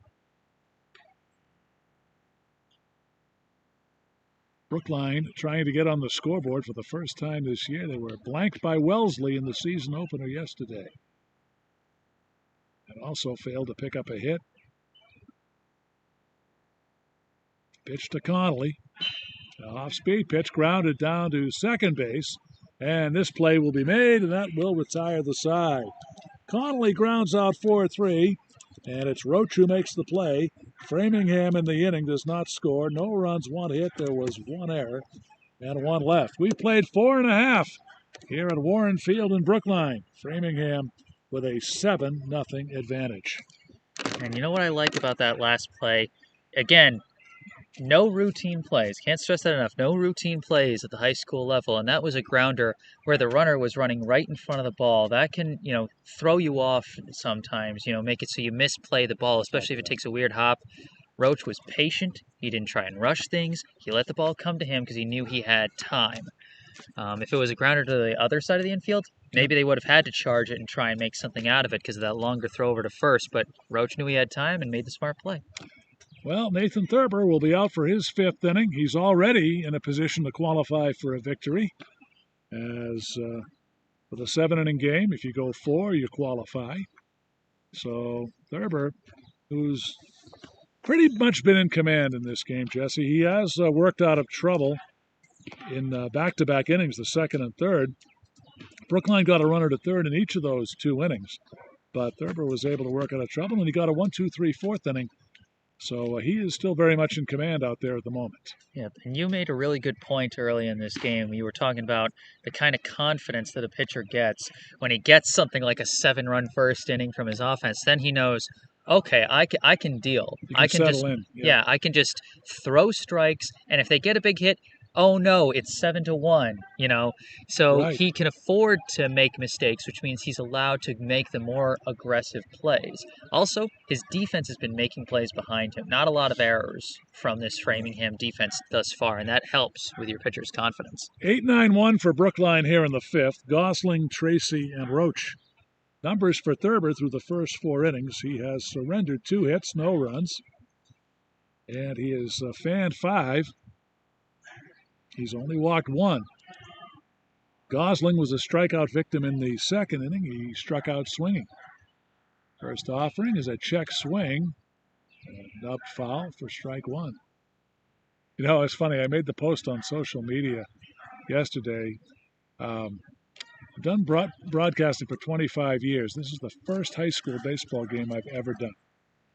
Brookline trying to get on the scoreboard for the first time this year. They were blanked by Wellesley in the season opener yesterday. And also failed to pick up a hit. Pitch to Connolly. Off-speed pitch grounded down to second base. And this play will be made, and that will retire the side. Connolly grounds out 4-3, and it's Roach who makes the play. Framingham in the inning does not score. No runs, 1 hit. There was 1 error and 1 left. We played 4.5 here at Warren Field in Brookline. Framingham with a 7-0 advantage. And you know what I like about that last play? Again, no routine plays. Can't stress that enough. No routine plays at the high school level. And that was a grounder where the runner was running right in front of the ball. That can, throw you off sometimes, make it so you misplay the ball, especially if it takes a weird hop. Roach was patient. He didn't try and rush things. He let the ball come to him because he knew he had time. If it was a grounder to the other side of the infield, maybe they would have had to charge it and try and make something out of it because of that longer throw over to first. But Roach knew he had time and made the smart play. Well, Nathan Thurber will be out for his 5th inning. He's already in a position to qualify for a victory. As with a 7-inning game, if you go 4, you qualify. So Thurber, who's pretty much been in command in this game, Jesse, he has worked out of trouble in back-to-back innings, the 2nd and 3rd. Brookline got a runner to 3rd in each of those 2 innings, but Thurber was able to work out of trouble, and he got a 1-2-3 4th inning. So he is still very much in command out there at the moment. Yeah, and you made a really good point early in this game. You were talking about the kind of confidence that a pitcher gets when he gets something like a 7-run first inning from his offense. Then he knows, okay, I can deal. I can just in. Yeah, I can just throw strikes, and if they get a big hit, oh no, it's 7-1, So Right. he can afford to make mistakes, which means he's allowed to make the more aggressive plays. Also, his defense has been making plays behind him. Not a lot of errors from this Framingham defense thus far, and that helps with your pitcher's confidence. 8-9-1 for Brookline here in the 5th. Gosling, Tracy, and Roach. Numbers for Thurber through the first 4 innings. He has surrendered 2 hits, no runs. And he has fanned 5. He's only walked 1. Gosling was a strikeout victim in the 2nd inning. He struck out swinging. First offering is a check swing. And up foul for strike 1. It's funny. I made the post on social media yesterday. I've done broadcasting for 25 years. This is the first high school baseball game I've ever done.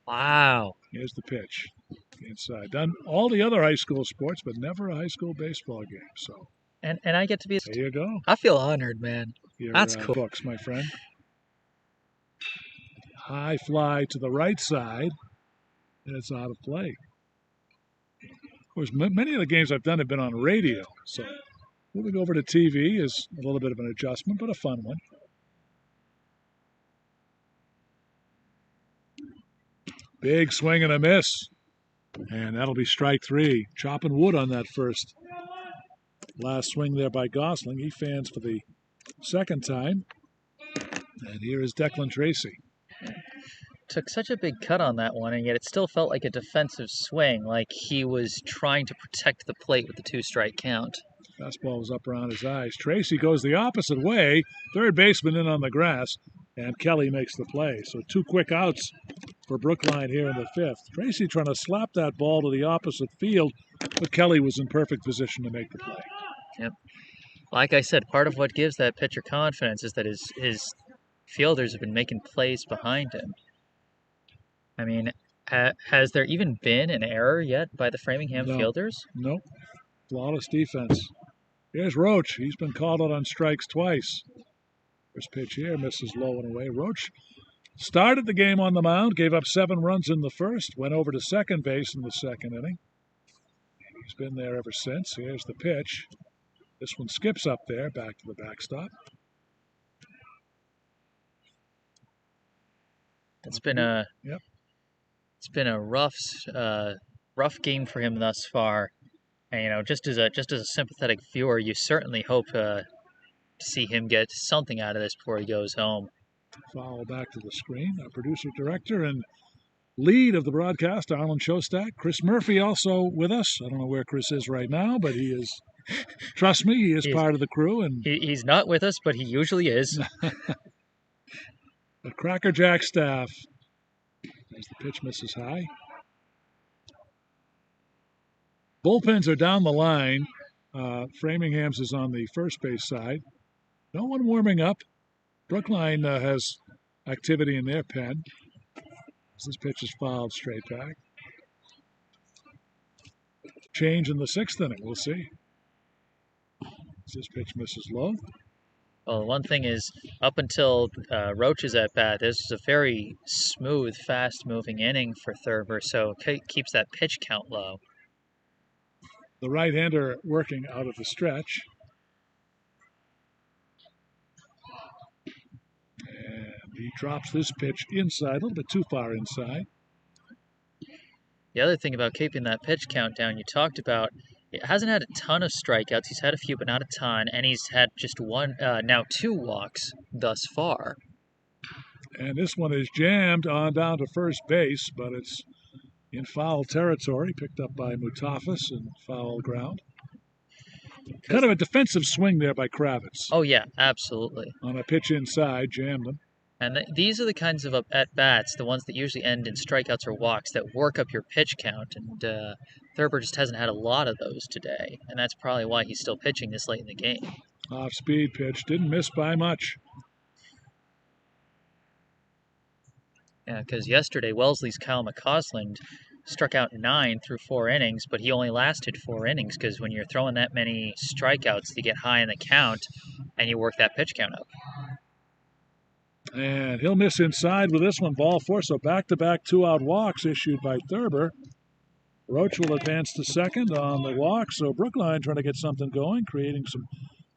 Wow. Here's the pitch. Inside. Done all the other high school sports, but never a high school baseball game. So. And I get to be. There you go. I feel honored, man. That's cool. Books, my friend. High fly to the right side, and it's out of play. Of course, many of the games I've done have been on radio, so moving over to TV is a little bit of an adjustment, but a fun one. Big swing and a miss. And that'll be strike 3. Chopping wood on that first. Last swing there by Gosling. He fans for the 2nd time. And here is Declan Tracy. Took such a big cut on that one, and yet it still felt like a defensive swing, like he was trying to protect the plate with the 2-strike count. Fastball was up around his eyes. Tracy goes the opposite way. Third baseman in on the grass, and Kelly makes the play. So 2 quick outs for Brookline here in the 5th. Tracy trying to slap that ball to the opposite field, but Kelly was in perfect position to make the play. Yep. Like I said, part of what gives that pitcher confidence is that his fielders have been making plays behind him. I mean, has there even been an error yet by the Framingham fielders? Nope. Flawless defense. Here's Roach. He's been called out on strikes twice. First pitch here, misses low and away. Roach started the game on the mound, gave up 7 runs in the first, went over to second base in the 2nd inning. He's been there ever since. Here's the pitch. This one skips up there, back to the backstop. It's been a rough game for him thus far. And just as a sympathetic viewer, you certainly hope to see him get something out of this before he goes home. Foul back to the screen. Our producer, director, and lead of the broadcast, Arlen Shostak. Chris Murphy also with us. I don't know where Chris is right now, but he is. Trust me, he is part of the crew. And he's not with us, but he usually is. The Cracker Jack staff. As the pitch misses high. Bullpens are down the line. Framingham's is on the first base side. No one warming up. Brookline has activity in their pen. This pitch is fouled straight back. change in the 6th inning. We'll see. This pitch misses low. Well, one thing is, up until Roach's at bat, this is a very smooth, fast-moving inning for Thurber, so keeps that pitch count low. The right-hander working out of the stretch. And he drops this pitch inside, a little bit too far inside. The other thing about keeping that pitch count down, you talked about, it hasn't had a ton of strikeouts. He's had a few, but not a ton, and he's had just now 2 walks thus far. And this one is jammed on down to first base, but it's in foul territory, picked up by Mutafas and foul ground. Kind of a defensive swing there by Kravitz. Oh, yeah, absolutely. On a pitch inside, jammed him. And these are the kinds of at-bats, the ones that usually end in strikeouts or walks, that work up your pitch count. And Thurber just hasn't had a lot of those today, and that's probably why he's still pitching this late in the game. Off-speed pitch, didn't miss by much. Yeah, because yesterday, Wellesley's Kyle McCausland struck out 9 through 4 innings, but he only lasted 4 innings because when you're throwing that many strikeouts, you get high in the count, and you work that pitch count up. And he'll miss inside with this one, ball 4. So back-to-back 2-out walks issued by Thurber. Roach will advance to second on the walk. So Brookline trying to get something going, creating some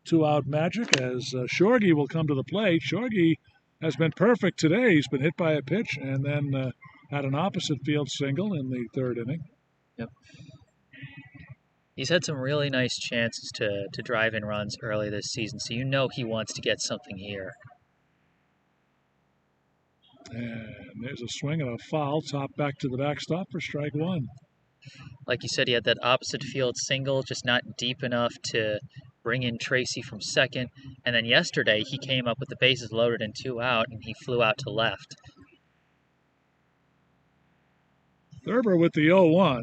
2-out magic as Shorgy will come to the plate. Shorgy has been perfect today. He's been hit by a pitch and then had an opposite field single in the 3rd inning. Yep. He's had some really nice chances to drive in runs early this season, so you know he wants to get something here. And there's a swing and a foul, top back to the backstop for strike 1. Like you said, he had that opposite field single, just not deep enough to bring in Tracy from second. And then yesterday, he came up with the bases loaded and 2 out, and he flew out to left. Thurber with the 0-1.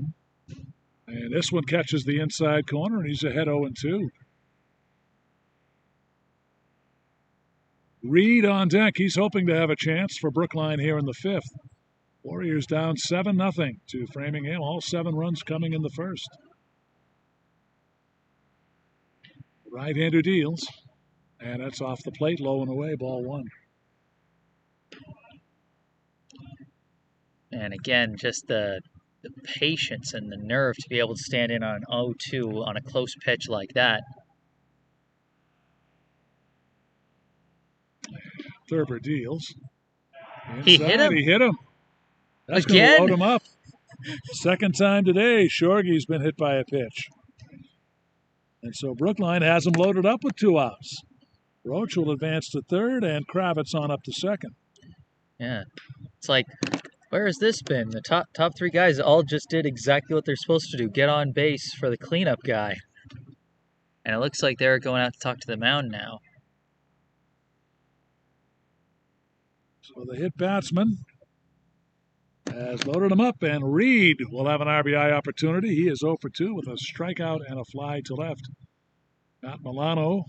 And this one catches the inside corner, and he's ahead 0-2. Reed on deck. He's hoping to have a chance for Brookline here in the 5th. Warriors down 7-0 to Framingham. All 7 runs coming in the 1st. Right-hander deals. And that's off the plate, low and away, ball 1. And again, just the patience and the nerve to be able to stand in on 0-2 on a close pitch like that. Thurber deals. Inside, He hit him. He hit him. That's Again? going to load him up. Second time today, Shorgy's been hit by a pitch. And so Brookline has him loaded up with 2 outs. Roach will advance to 3rd, and Kravitz on up to 2nd. Yeah. It's like, where has this been? The top 3 guys all just did exactly what they're supposed to do, get on base for the cleanup guy. And it looks like they're going out to talk to the mound now. So the hit batsman has loaded him up, and Reed will have an RBI opportunity. He is 0 for 2 with a strikeout and a fly to left. Matt Milano,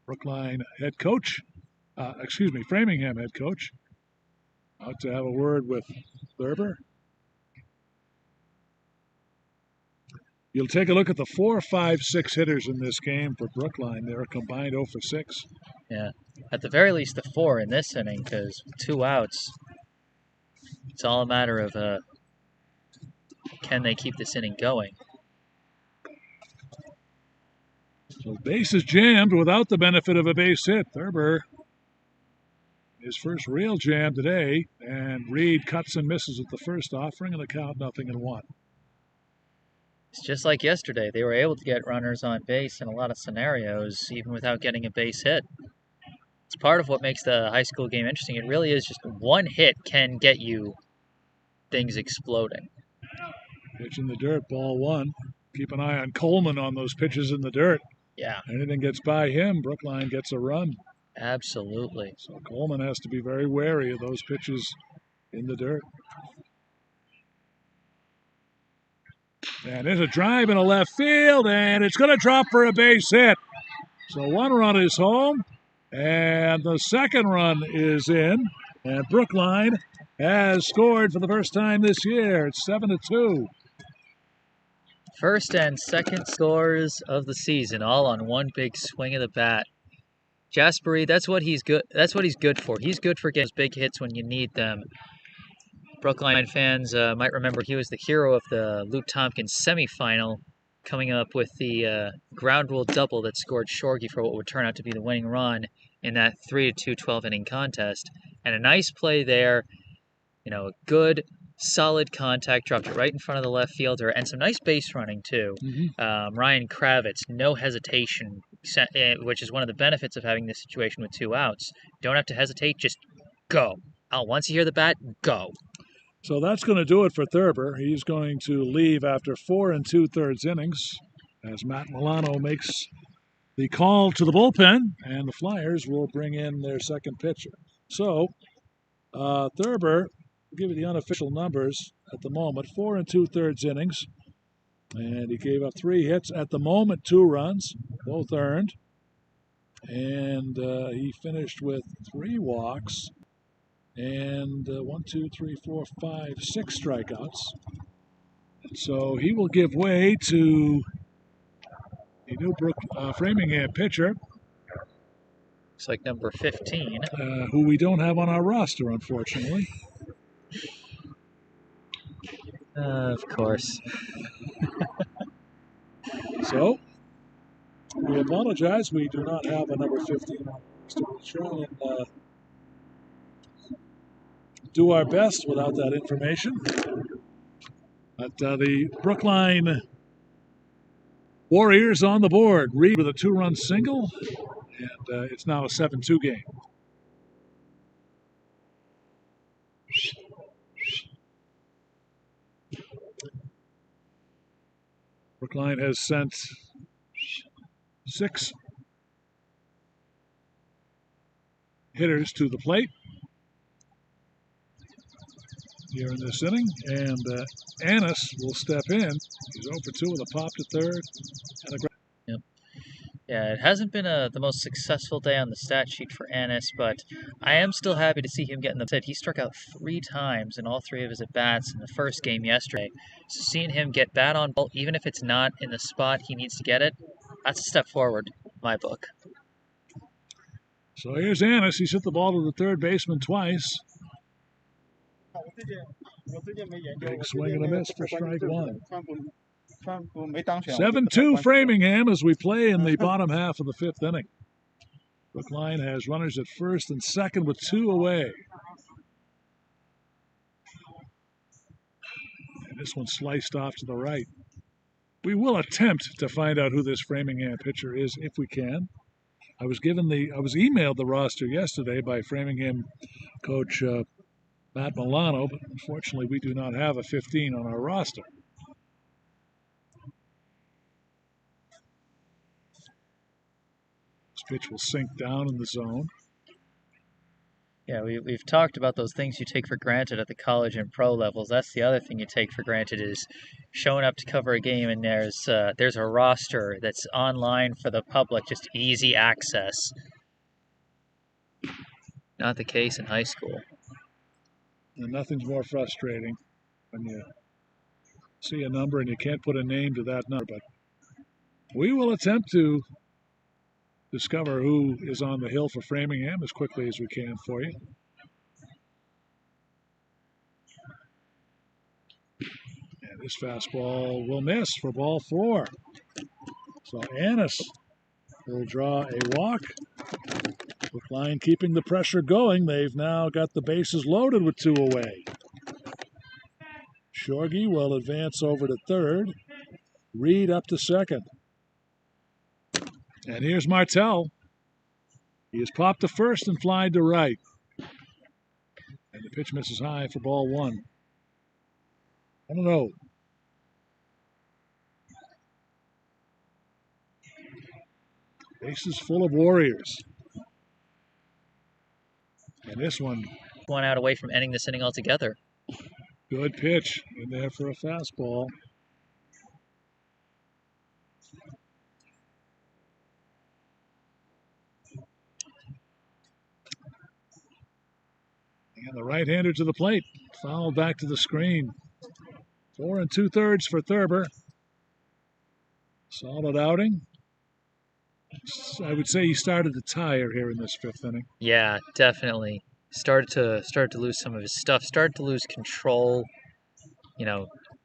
Brookline head coach, Framingham head coach, out to have a word with Thurber. You'll take a look at the 4, 5, 6 hitters in this game for Brookline. They're a combined 0 for 6. Yeah. At the very least, the 4 in this inning, because 2 outs, it's all a matter of can they keep this inning going. So base is jammed without the benefit of a base hit. Thurber, his first real jam today, and Reed cuts and misses at the first offering, and the count 0-1. It's just like yesterday. They were able to get runners on base in a lot of scenarios, even without getting a base hit. It's part of what makes the high school game interesting. It really is just one hit can get you things exploding. Pitch in the dirt, ball 1. Keep an eye on Coleman on those pitches in the dirt. Yeah. Anything gets by him, Brookline gets a run. Absolutely. So Coleman has to be very wary of those pitches in the dirt. And there's a drive in a left field, and it's going to drop for a base hit. So 1 run is home, and the 2nd run is in. And Brookline has scored for the first time this year. It's 7-2. First and second scores of the season, all on one big swing of the bat. Jasperi, that's what he's good. That's what he's good for. He's good for getting those big hits when you need them. Brookline fans might remember he was the hero of the Luke Tompkins semifinal, coming up with the ground rule double that scored Shorgy for what would turn out to be the winning run in that 3-2 12-inning contest. And a nice play there, a good, solid contact, dropped it right in front of the left fielder, and some nice base running too. Ryan Kravitz, no hesitation, which is one of the benefits of having this situation with 2 outs. Don't have to hesitate, just go. Once you hear the bat, go. So that's going to do it for Thurber. He's going to leave after 4 2/3 innings as Matt Milano makes the call to the bullpen, and the Flyers will bring in their second pitcher. So Thurber, I'll give you the unofficial numbers at the moment, 4 2/3 innings, and he gave up 3 hits. At the moment, 2 runs, both earned, and he finished with 3 walks. And 6 strikeouts. So he will give way to a new Framingham pitcher. It's like number 15. Who we don't have on our roster, unfortunately. Of course. So we apologize. We do not have a number 15 on the roster. We'll try and do our best without that information. But the Brookline Warriors on the board. Reed with a 2-run single, and it's now a 7-2 game. Brookline has sent 6 hitters to the plate here in this inning, and Annis will step in. He's 0 for 2 with a pop to third. And Yeah, it hasn't been the most successful day on the stat sheet for Annis, but I am still happy to see him getting the hit. He struck out 3 times in all 3 of his at-bats in the first game yesterday. So seeing him get bat on ball, even if it's not in the spot he needs to get it, that's a step forward in my book. So here's Annis. He's hit the ball to the third baseman twice. Big swing and a miss for strike 1. 7-2 Framingham as we play in the bottom half of the 5th inning. Brookline has runners at first and second with 2 away. And this one sliced off to the right. We will attempt to find out who this Framingham pitcher is if we can. I was emailed the roster yesterday by Framingham coach Matt Milano, but unfortunately we do not have a 15 on our roster. This pitch will sink down in the zone. Yeah, we've talked about those things you take for granted at the college and pro levels. That's the other thing you take for granted is showing up to cover a game, and there's a roster that's online for the public, just easy access. Not the case in high school. And nothing's more frustrating when you see a number and you can't put a name to that number. But we will attempt to discover who is on the hill for Framingham as quickly as we can for you. And this fastball will miss for ball 4. So Annis will draw a walk. Brookline keeping the pressure going. They've now got the bases loaded with 2 away. Shorgy will advance over to third. Reed up to second. And here's Martell. He has popped to first and flied to right. And the pitch misses high for ball 1. I don't know. Bases full of Warriors. And this one out away from ending this inning altogether. Good pitch in there for a fastball. And the right-hander to the plate. Foul back to the screen. 4 2/3 for Thurber. Solid outing. I would say he started to tire here in this fifth inning. Yeah, definitely. Started to lose some of his stuff. Started to lose control.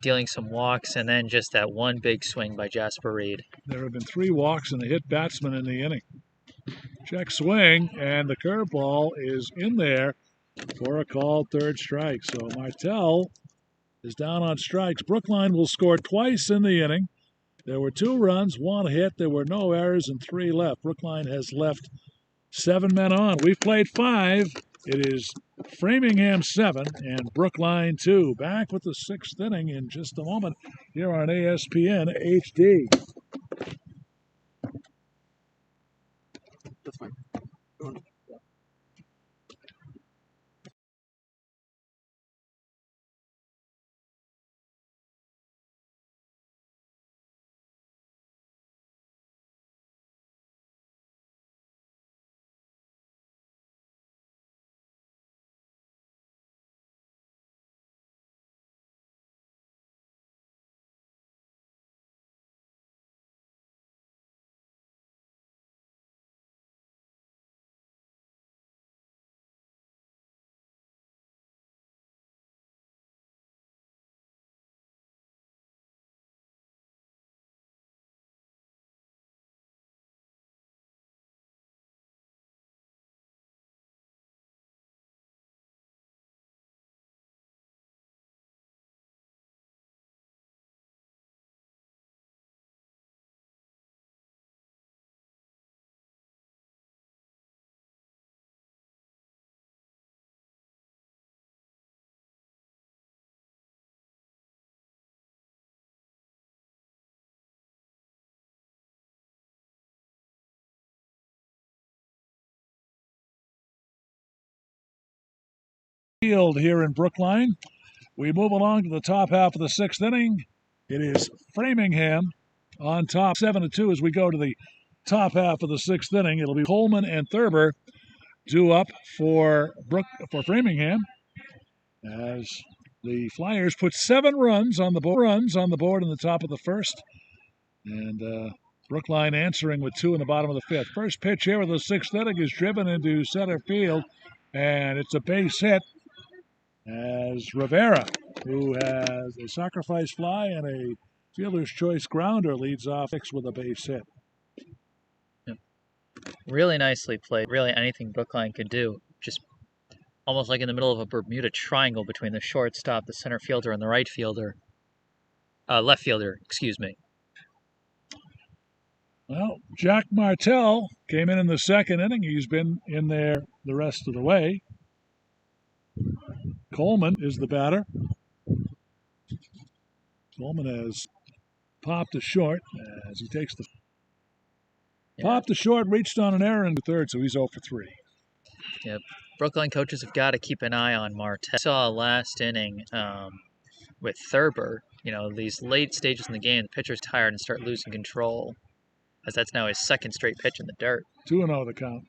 Dealing some walks, and then just that one big swing by Jasper Reed. There have been 3 walks and a hit batsman in the inning. Check swing, and the curveball is in there for a called third strike. So Martell is down on strikes. Brookline will score twice in the inning. There were 2 runs, 1 hit. There were no errors and 3 left. Brookline has left 7 men on. We've played 5. It is Framingham 7 and Brookline 2. Back with the 6th inning in just a moment here on ASPN HD. That's fine. Field here in Brookline. We move along to the top half of the 6th inning. It is Framingham on top 7-2 as we go to the top half of the 6th inning. It'll be Coleman and Thurber due up for Framingham as the Flyers put 7 runs on the board in the top of the first. And Brookline answering with 2 in the bottom of the 5th. First pitch here of the 6th inning is driven into center field, and it's a base hit as Rivera, who has a sacrifice fly and a fielder's choice grounder, leads off with a base hit. Really nicely played. Really anything Brookline could do. Just almost like in the middle of a Bermuda Triangle between the shortstop, the center fielder, and the right fielder. Left fielder, excuse me. Well, Jack Martell came in the 2nd inning. He's been in there the rest of the way. Coleman is the batter. Coleman has popped to short as he takes the pop to short, reached on an error in the 3rd, so he's 0 for 3. Yep. Brookline coaches have got to keep an eye on Martell. Saw last inning with Thurber, these late stages in the game, the pitcher's tired and start losing control, as that's now his 2nd straight pitch in the dirt. 2-0 the count.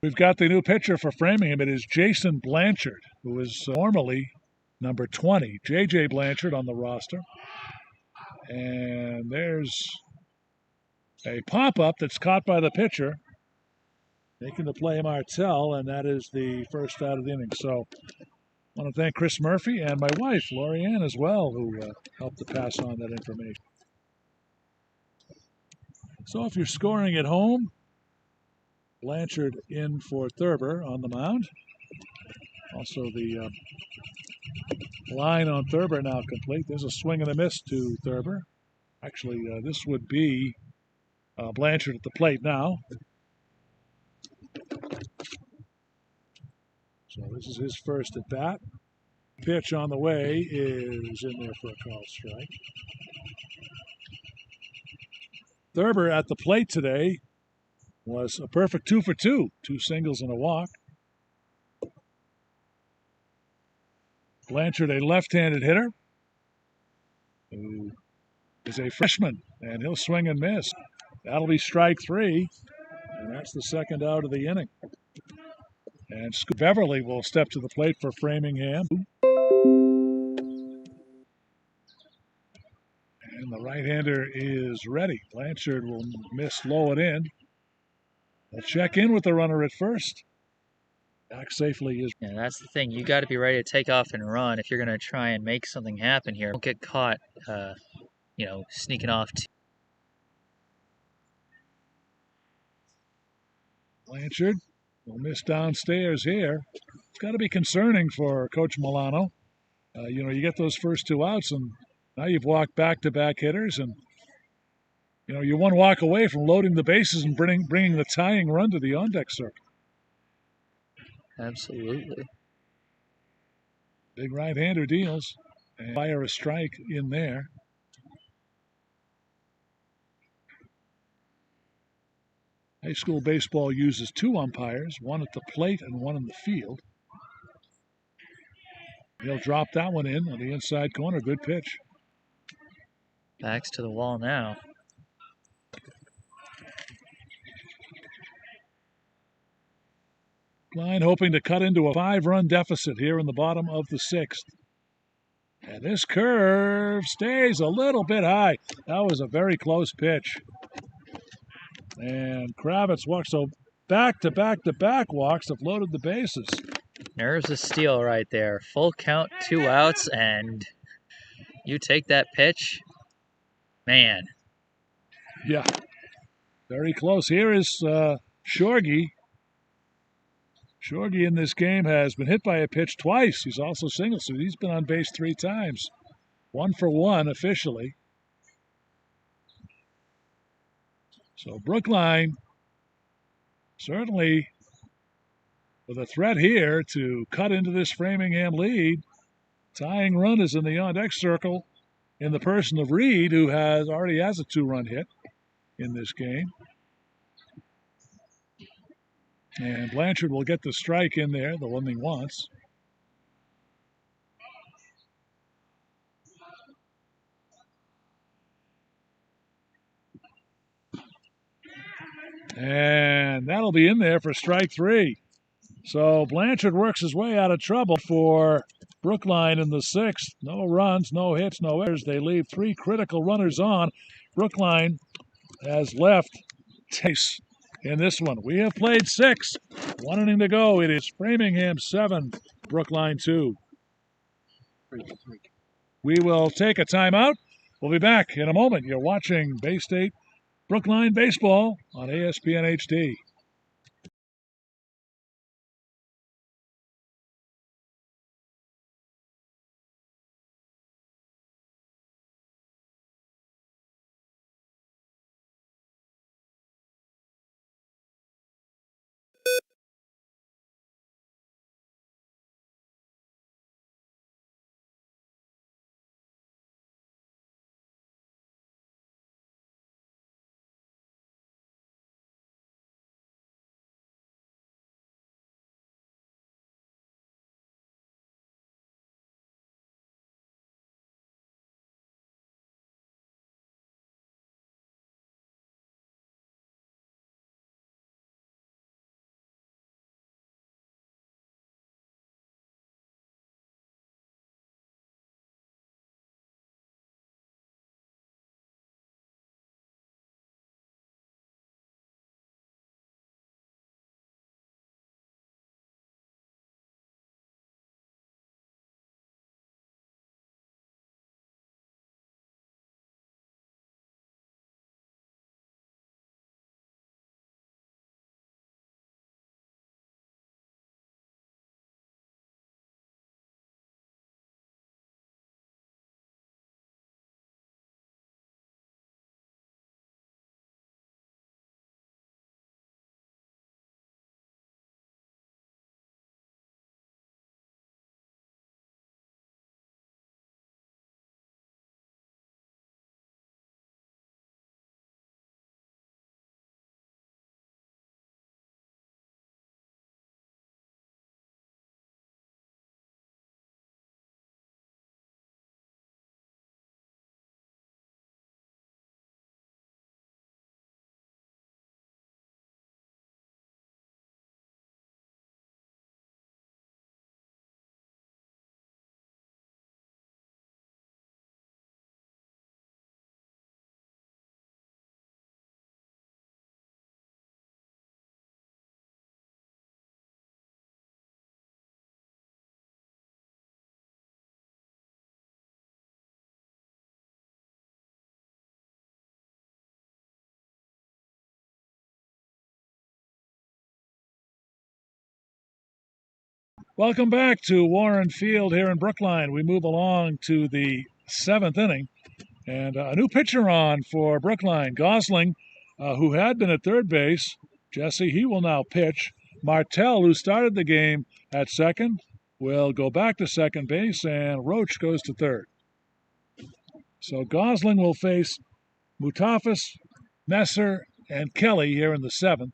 We've got the new pitcher for Framingham. It is Jason Blanchard, who is formerly number 20. J.J. Blanchard on the roster. And there's a pop-up that's caught by the pitcher, making the play Martell, and that is the first out of the inning. So I want to thank Chris Murphy and my wife, Lorianne, as well, who helped to pass on that information. So if you're scoring at home, Blanchard in for Thurber on the mound. Also the line on Thurber now complete. There's a swing and a miss to Thurber. Actually, this would be Blanchard at the plate now. So this is his first at bat. Pitch on the way is in there for a called strike. Thurber at the plate today was a perfect 2 for 2. 2 singles and a walk. Blanchard, a left-handed hitter, who is a freshman, and he'll swing and miss. That'll be strike 3, and that's the 2nd out of the inning. And Scoot Beverly will step to the plate for Framingham. Right-hander is ready. Blanchard will miss low it in. They'll check in with the runner at first. Back safely is. Yeah, that's the thing. You got to be ready to take off and run if you're going to try and make something happen here. Don't get caught, sneaking off. Blanchard will miss downstairs here. It's got to be concerning for Coach Milano. You get those first 2 outs, and now you've walked back-to-back hitters, and you're one walk away from loading the bases and bringing the tying run to the on-deck circle. Absolutely. Big right-hander deals and fire a strike in there. High school baseball uses 2 umpires, one at the plate and one in the field. He'll drop that one in on the inside corner. Good pitch. Backs to the wall now. Brookline hoping to cut into a 5-run deficit here in the bottom of the 6th. And this curve stays a little bit high. That was a very close pitch. And Kravitz walks, so back-to-back walks have loaded the bases. Nerves of steel right there. Full count, 2 outs, and you take that pitch. Man. Yeah. Very close. Here is Shorgy. Shorgy in this game has been hit by a pitch twice. He's also single, so he's been on base 3 times. 1 for 1 officially. So Brookline certainly with a threat here to cut into this Framingham lead. Tying run is in the on-deck circle in the person of Reed, who already has a 2-run hit in this game. And Blanchard will get the strike in there, the one he wants. And that'll be in there for strike 3. So Blanchard works his way out of trouble for Brookline in the 6th. No runs, no hits, no errors. They leave 3 critical runners on. Brookline has left Tace in this one. We have played 6. 1 inning to go. It is Framingham 7, Brookline 2. We will take a timeout. We'll be back in a moment. You're watching Bay State Brookline Baseball on ESPN HD. Welcome back to Warren Field here in Brookline. We move along to the 7th inning. And a new pitcher on for Brookline. Gosling, who had been at third base. Jesse, he will now pitch. Martell, who started the game at second, will go back to second base, and Roach goes to third. So Gosling will face Mutafas, Messer, and Kelly here in the 7th.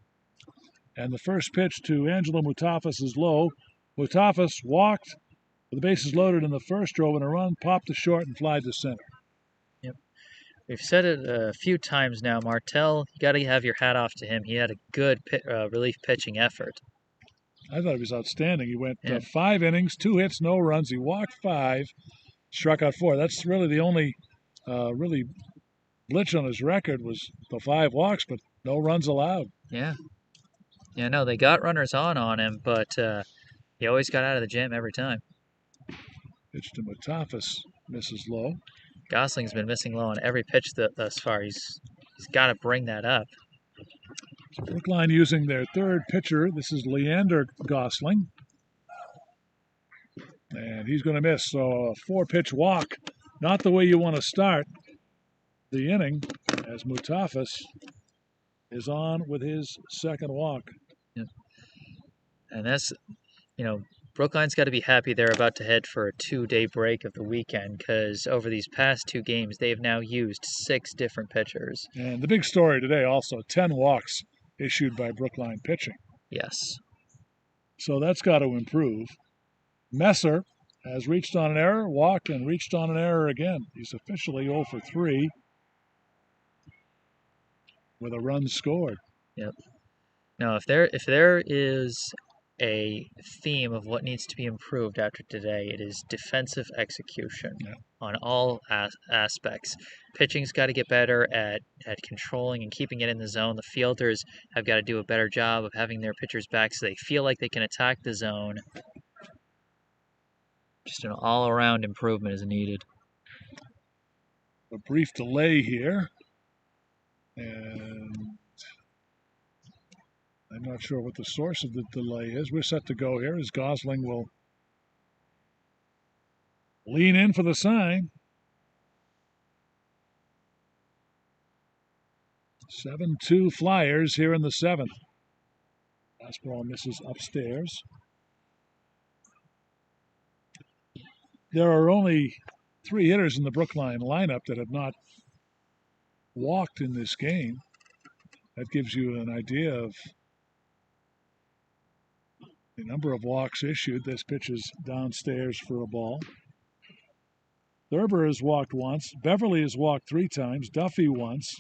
And the first pitch to Angelo Mutafas is low. Mutafas walked with the bases loaded in the first, drove in a run, popped to short, and flied to center. Yep. We've said it a few times now. Martell, you got to have your hat off to him. He had a good relief pitching effort. I thought he was outstanding. He went 5 innings, 2 hits, no runs. He walked 5, struck out 4. That's really the only really glitch on his record was the 5 walks, but no runs allowed. Yeah. Yeah, no, they got runners on him, but he always got out of the jam every time. Pitch to Mutafas, misses low. Gosling's been missing low on every pitch thus far. He's got to bring that up. So Brookline using their third pitcher. This is Leander Gosling. And he's going to miss. So a 4-pitch walk. Not the way you want to start the inning, as Mutafas is on with his second walk. Yeah. And that's, Brookline's got to be happy they're about to head for a 2-day break of the weekend, because over these past 2 games, they've now used 6 different pitchers. And the big story today also, 10 walks issued by Brookline pitching. Yes. So that's got to improve. Messer has reached on an error, walked, and reached on an error again. He's officially 0 for 3 with a run scored. Yep. Now, if there is a theme of what needs to be improved after today, it is defensive execution on all aspects. Pitching's got to get better at controlling and keeping it in the zone. The fielders have got to do a better job of having their pitchers back so they feel like they can attack the zone. Just an all-around improvement is needed. A brief delay here. And I'm not sure what the source of the delay is. We're set to go here as Gosling will lean in for the sign. 7-2 Flyers here in the 7th. Fastball misses upstairs. There are only 3 hitters in the Brookline lineup that have not walked in this game. That gives you an idea of the number of walks issued. This pitch is downstairs for a ball. Thurber has walked once. Beverly has walked 3 times. Duffy once.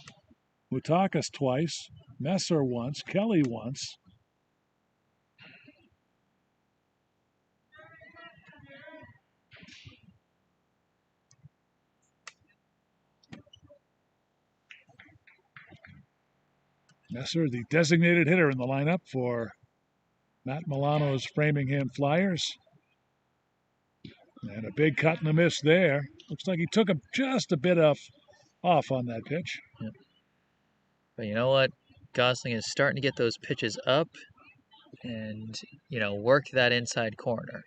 Mutakas twice. Messer once. Kelly once. Messer, the designated hitter in the lineup for Matt Milano's Framingham Flyers. And a big cut and a miss there. Looks like he took him just a bit off on that pitch. Yep. But you know what? Gosling is starting to get those pitches up and, work that inside corner.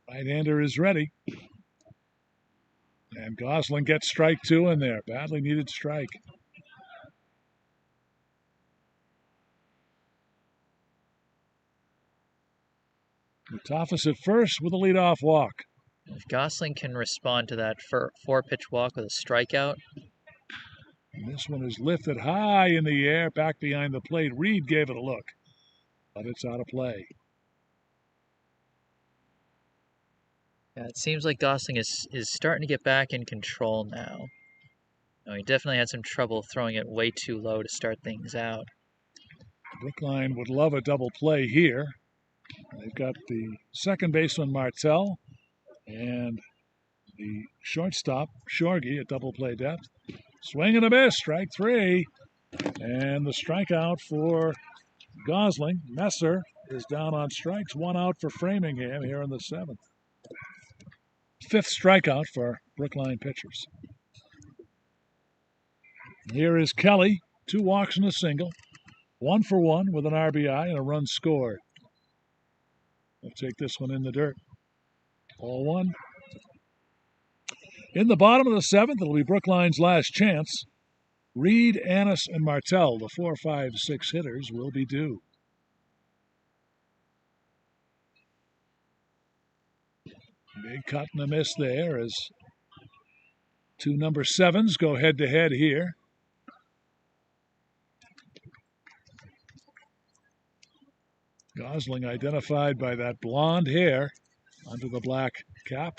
Right-hander is ready. And Gosling gets strike 2 in there. Badly needed strike. Mutafas at first with a leadoff walk. If Gosling can respond to that 4-pitch walk with a strikeout. And this one is lifted high in the air, back behind the plate. Reed gave it a look, but it's out of play. Yeah, it seems like Gosling is starting to get back in control now. He definitely had some trouble throwing it way too low to start things out. Brookline would love a double play here. They've got the second baseman Martell and the shortstop Shorgy at double play depth. Swing and a miss, strike 3. And the strikeout for Gosling. Messer is down on strikes. 1 out for Framingham here in the 7th. 5th strikeout for Brookline pitchers. Here is Kelly. 2 walks and a single. 1 for 1 with an RBI and a run scored. They'll take this one in the dirt. Ball 1. In the bottom of the 7th, it'll be Brookline's last chance. Reed, Annis, and Martell, the 4, 5, 6 hitters, will be due. Big cut and a miss there as two number 7s go head-to-head here. Gosling identified by that blonde hair under the black cap.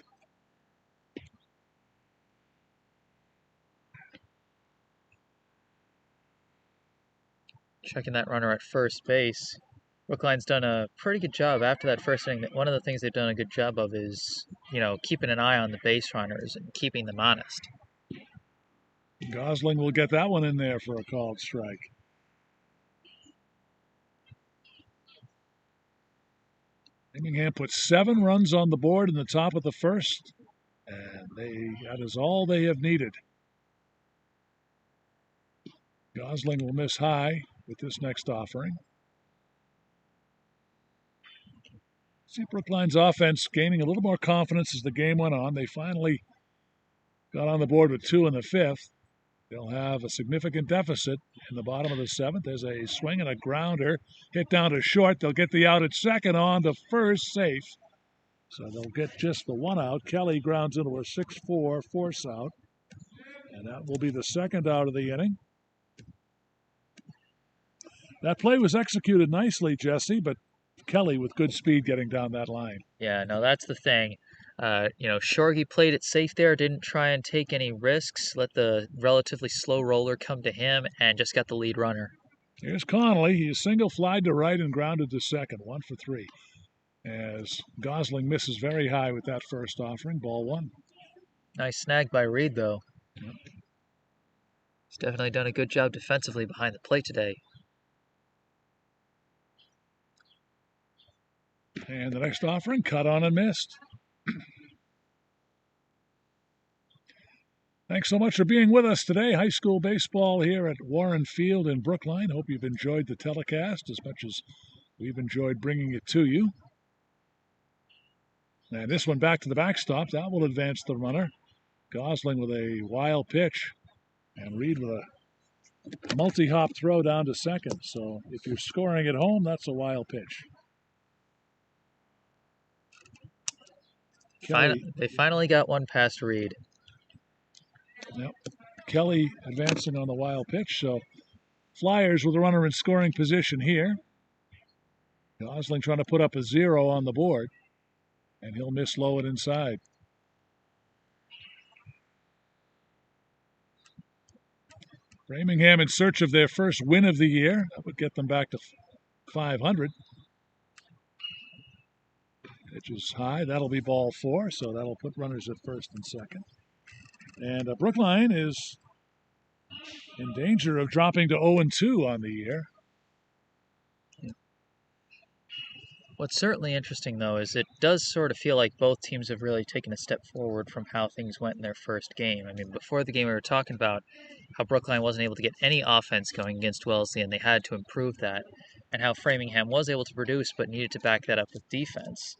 Checking that runner at first base. Brookline's done a pretty good job after that first inning. One of the things they've done a good job of is, keeping an eye on the base runners and keeping them honest. Gosling will get that one in there for a called strike. Framingham put 7 runs on the board in the top of the first, and that is all they have needed. Gosling will miss high with this next offering. See Brookline's offense gaining a little more confidence as the game went on. They finally got on the board with 2 in the 5th. They'll have a significant deficit in the bottom of the 7th. There's a swing and a grounder hit down to short. They'll get the out at second, on to first, safe. So they'll get just the 1 out. Kelly grounds into a 6-4 force out, and that will be the 2nd out of the inning. That play was executed nicely, Jesse, but Kelly with good speed getting down that line. Yeah, no, that's the thing. Shorgy played it safe there, didn't try and take any risks, let the relatively slow roller come to him, and just got the lead runner. Here's Connolly. He single flied to right and grounded to second, 1 for 3. As Gosling misses very high with that first offering, ball 1. Nice snag by Reed, though. Yep. He's definitely done a good job defensively behind the plate today. And the next offering, cut on and missed. Thanks so much for being with us today. High school baseball here at Warren Field in Brookline. Hope you've enjoyed the telecast as much as we've enjoyed bringing it to you. And this one back to the backstop. That will advance the runner. Gosling with a wild pitch. And Reed with a multi-hop throw down to second. So if you're scoring at home, that's a wild pitch. They finally got one past Reed. Yep. Kelly advancing on the wild pitch. So Flyers with a runner in scoring position here. Gosling trying to put up a 0 on the board. And he'll miss low and inside. Framingham in search of their first win of the year. That would get them back to 500. Pitch is high. That'll be ball 4, so that'll put runners at first and second. And Brookline is in danger of dropping to 0-2 on the year. What's certainly interesting, though, is it does sort of feel like both teams have really taken a step forward from how things went in their first game. I mean, before the game we were talking about how Brookline wasn't able to get any offense going against Wellesley, and they had to improve that, and how Framingham was able to produce but needed to back that up with defense.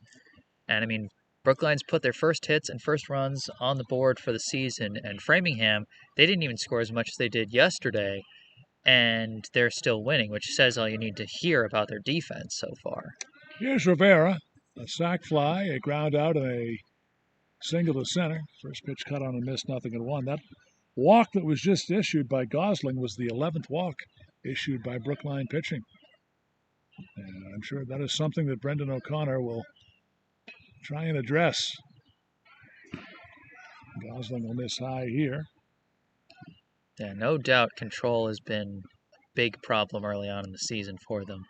And, I mean, Brookline's put their first hits and first runs on the board for the season, and Framingham, they didn't even score as much as they did yesterday, and they're still winning, which says all you need to hear about their defense so far. Here's Rivera, a sac fly, a ground out, and a single to center. First pitch cut on and missed, 0-1. That walk that was just issued by Gosling was the 11th walk issued by Brookline pitching. And I'm sure that is something that Brendan O'Connor will try and address. Gosling will miss high here. Yeah, no doubt control has been a big problem early on in the season for them.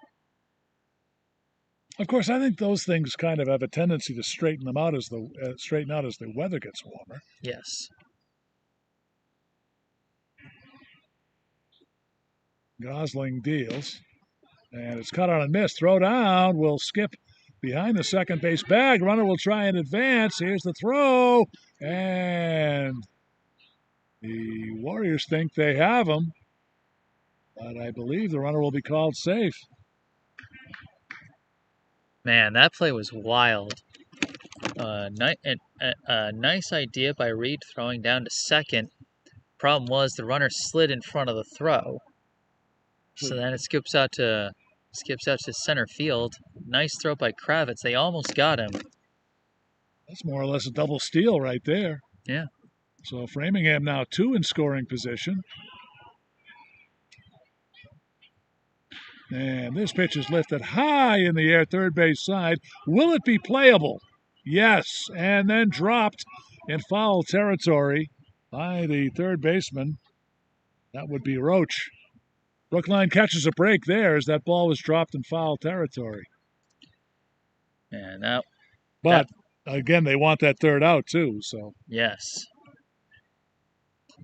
Of course, I think those things kind of have a tendency to straighten out as the weather gets warmer. Yes. Gosling deals, and it's cut on and missed. Throw down will skip behind the second base bag. Runner will try and advance. Here's the throw, and the Warriors think they have him. But I believe the runner will be called safe. Man, that play was wild. A nice idea by Reed throwing down to second. Problem was the runner slid in front of the throw. So then it skips out to center field. Nice throw by Kravitz. They almost got him. That's more or less a double steal right there. Yeah. So Framingham now 2 in scoring position. And this pitch is lifted high in the air, third base side. Will it be playable? Yes. And then dropped in foul territory by the third baseman. That would be Roach. Brookline catches a break there as that ball was dropped in foul territory. And But again, they want that third out too. So yes.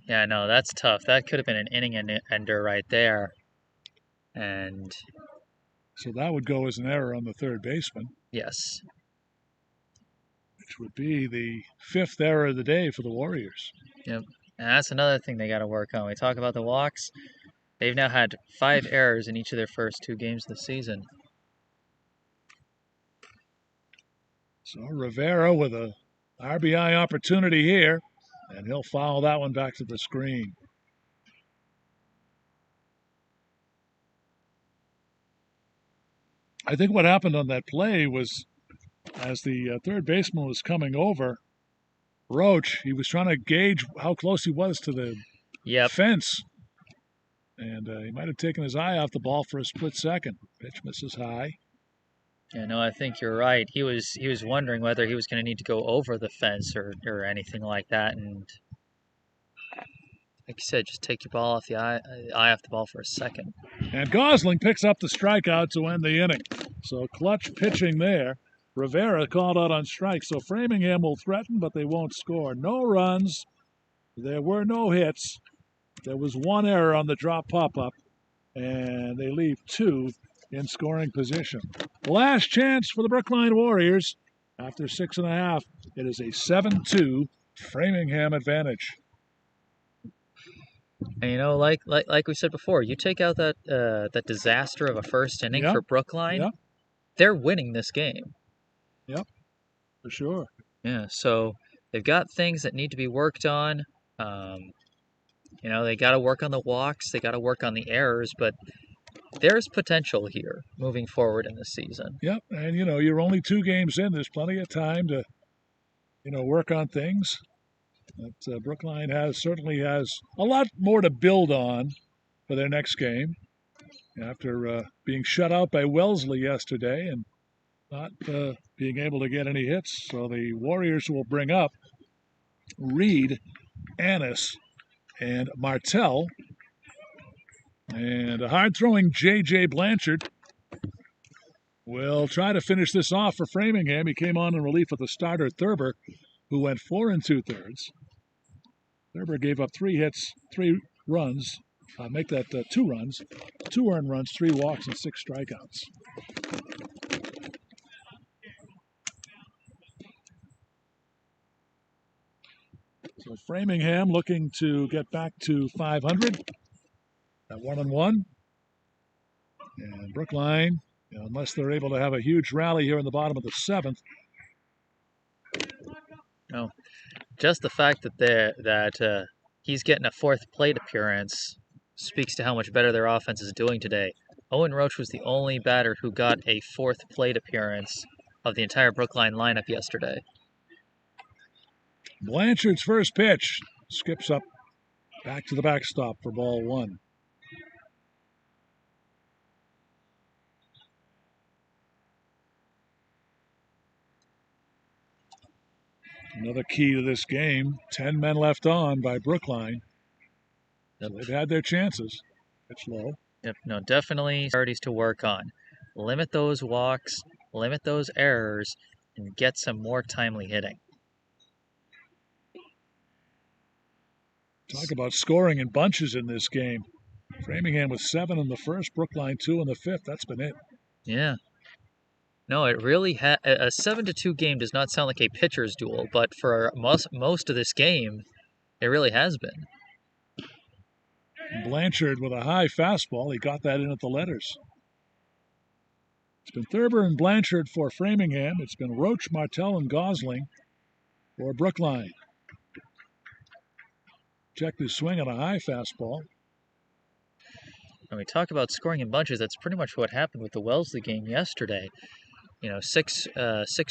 Yeah, no, that's tough. That could have been an inning ender right there. And so that would go as an error on the third baseman. Yes. Which would be the 5th error of the day for the Warriors. Yep. And that's another thing they got to work on. We talk about the walks. They've now had 5 errors in each of their first 2 games of the season. So Rivera with a RBI opportunity here, and he'll foul that one back to the screen. I think what happened on that play was as the third baseman was coming over, Roach, he was trying to gauge how close he was to the fence. And he might have taken his eye off the ball for a split second. Pitch misses high. Yeah, no, I think you're right. He was wondering whether he was going to need to go over the fence or anything like that. And like you said, just take your ball off the eye off the ball for a second. And Gosling picks up the strikeout to end the inning. So clutch pitching there. Rivera called out on strike. So Framingham will threaten, but they won't score. No runs. There were no hits. There was 1 error on the drop pop-up, and they leave 2 in scoring position. Last chance for the Brookline Warriors. After 6.5, it is a 7-2 Framingham advantage. And like we said before, you take out that disaster of a first inning for Brookline, they're winning this game. Yep, for sure. Yeah, so they've got things that need to be worked on. They got to work on the walks, they got to work on the errors, but there's potential here moving forward in the season. Yep, and you're only 2 games in. There's plenty of time to, work on things. But Brookline certainly has a lot more to build on for their next game after being shut out by Wellesley yesterday and not being able to get any hits. So the Warriors will bring up Reed, Annis, and Martell. And a hard-throwing J.J. Blanchard will try to finish this off for Framingham. He came on in relief of the starter, Thurber, who went 4 2/3. Thurber gave up 3 hits, 3 runs. Make that 2 runs, 2 earned runs, 3 walks, and 6 strikeouts. So Framingham looking to get back to 500 at 1-1. And Brookline, unless they're able to have a huge rally here in the bottom of the 7th. No, just the fact that he's getting a 4th plate appearance speaks to how much better their offense is doing today. Owen Roach was the only batter who got a 4th plate appearance of the entire Brookline lineup yesterday. Blanchard's first pitch skips up back to the backstop for ball 1. Another key to this game, 10 men left on by Brookline. Yep. So they've had their chances. It's low. Yep, no, definitely priorities to work on. Limit those walks, limit those errors, and get some more timely hitting. Talk about scoring in bunches in this game. Framingham with 7 in the first, Brookline 2 in the 5th. That's been it. Yeah. No, it really a 7-2 game does not sound like a pitcher's duel, but for most of this game, it really has been. Blanchard with a high fastball. He got that in at the letters. It's been Thurber and Blanchard for Framingham. It's been Roach, Martell, and Gosling for Brookline. Checked his swing on a high fastball. When we talk about scoring in bunches, that's pretty much what happened with the Wellesley game yesterday. You know, six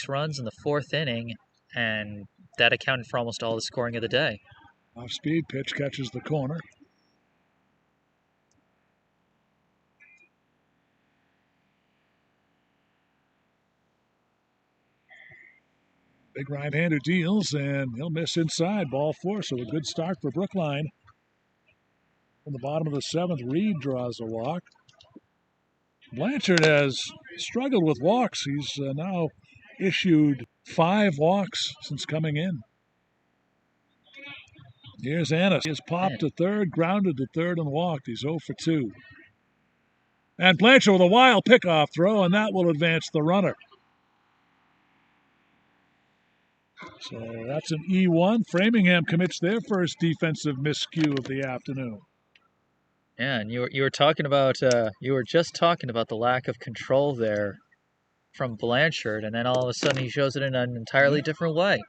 runs in the fourth inning, and that accounted for almost all the scoring of the day. Off-speed pitch catches the corner. Big right-hander deals, and he'll miss inside. Ball 4, so a good start for Brookline. In the bottom of the 7th, Reed draws a walk. Blanchard has struggled with walks. He's now issued 5 walks since coming in. Here's Annis. He has popped to third, grounded to third, and walked. He's 0 for 2. And Blanchard with a wild pickoff throw, and that will advance the runner. So that's an E1. Framingham commits their first defensive miscue of the afternoon. Yeah, and you were talking about you were just talking about the lack of control there from Blanchard, and then all of a sudden he shows it in an entirely different way.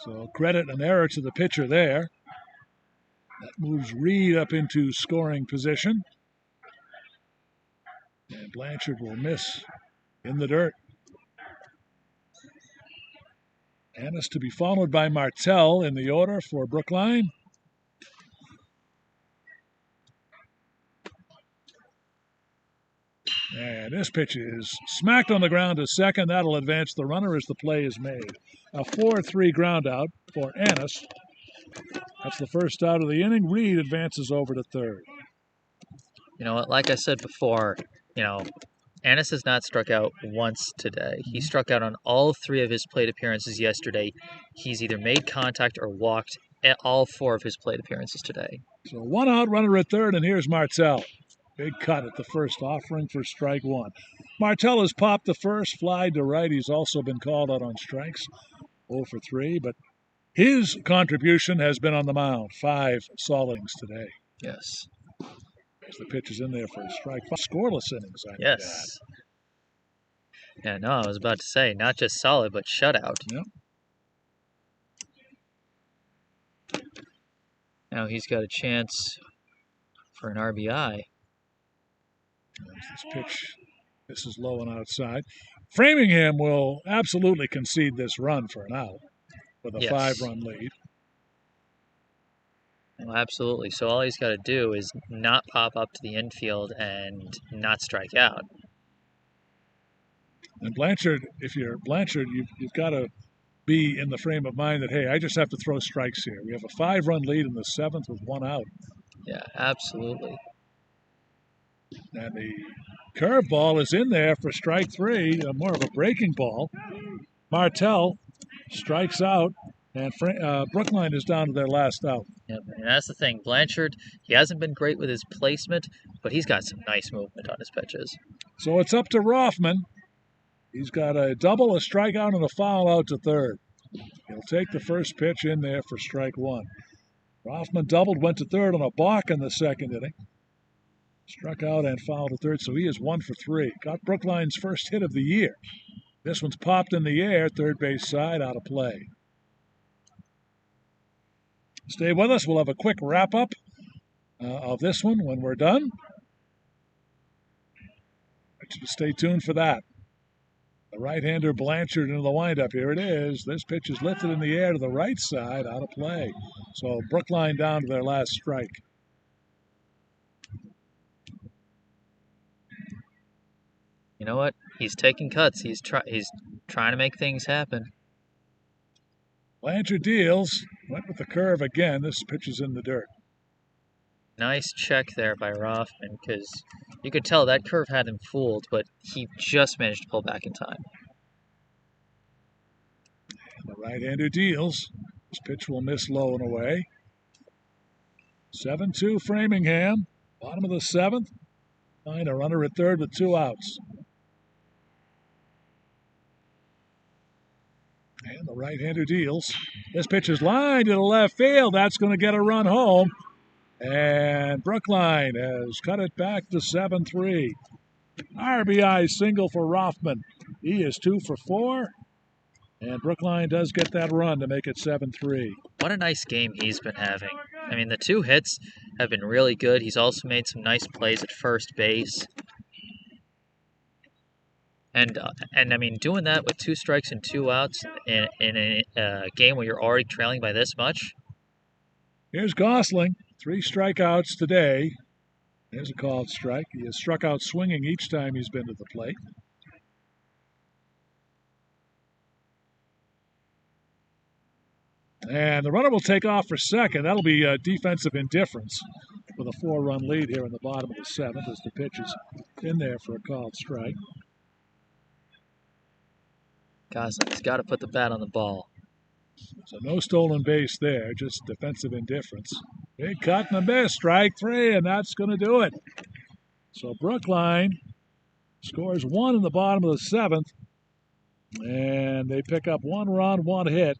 So credit an error to the pitcher there. That moves Reed up into scoring position. And Blanchard will miss in the dirt. Annis to be followed by Martell in the order for Brookline. And this pitch is smacked on the ground to second. That'll advance the runner as the play is made. A 4-3 ground out for Annis. That's the first out of the inning. Reed advances over to third. You know what? Like I said before, Annis has not struck out once today. He struck out on all 3 of his plate appearances yesterday. He's either made contact or walked at all 4 of his plate appearances today. So 1 out, runner at third, and here's Martell. Big cut at the first, offering for strike 1. Martell has popped the first, fly to right. He's also been called out on strikes, 0 for 3, but his contribution has been on the mound. 5 solid innings today. Yes. As the pitch is in there for a strike. 5 scoreless innings, I Yes. Yeah, no, I was about to say, not just solid, but shutout. Yep. Now he's got a chance for an RBI. This pitch, this is low and outside. Framingham will absolutely concede this run for an out with a 5-run lead. Well, absolutely. So all he's got to do is not pop up to the infield and not strike out. And Blanchard, if you're Blanchard, you've got to be in the frame of mind that, hey, I just have to throw strikes here. We have a 5-run lead in the 7th with 1 out. Yeah, absolutely. And the curveball is in there for strike 3, more of a breaking ball. Martell strikes out, and Brookline is down to their last out. Yep, and that's the thing. Blanchard, he hasn't been great with his placement, but he's got some nice movement on his pitches. So it's up to Rothman. He's got a double, a strikeout, and a foul out to third. He'll take the first pitch in there for strike 1. Rothman doubled, went to third on a balk in the 2nd inning. Struck out and fouled to third, so he is 1 for 3. Got Brookline's first hit of the year. This one's popped in the air, third base side, out of play. Stay with us. We'll have a quick wrap-up of this one when we're done. Stay tuned for that. The right-hander Blanchard into the windup. Here it is. This pitch is lifted in the air to the right side, out of play. So Brookline down to their last strike. You know what? He's taking cuts. He's trying to make things happen. Blanchard deals. Went with the curve again. This pitch is in the dirt. Nice check there by Rothman, because you could tell that curve had him fooled, but he just managed to pull back in time. And the right-hander deals. This pitch will miss low and away. 7-2 Framingham. Bottom of the 7th. Find a runner at third with 2 outs. And the right-hander deals. This pitch is lined to the left field. That's going to get a run home. And Brookline has cut it back to 7-3. RBI single for Rothman. He is 2 for 4. And Brookline does get that run to make it 7-3. What a nice game he's been having. I mean, the 2 hits have been really good. He's also made some nice plays at first base. And I mean, doing that with 2 strikes and 2 outs in a game where you're already trailing by this much. Here's Gosling. 3 strikeouts today. There's a called strike. He has struck out swinging each time he's been to the plate. And the runner will take off for second. That'll be defensive indifference with a 4-run lead here in the bottom of the 7th as the pitch is in there for a called strike. Gosling's got to put the bat on the ball. So no stolen base there, just defensive indifference. Big cut and a miss, strike 3, and that's going to do it. So Brookline scores 1 in the bottom of the 7th, and they pick up 1 run, 1 hit.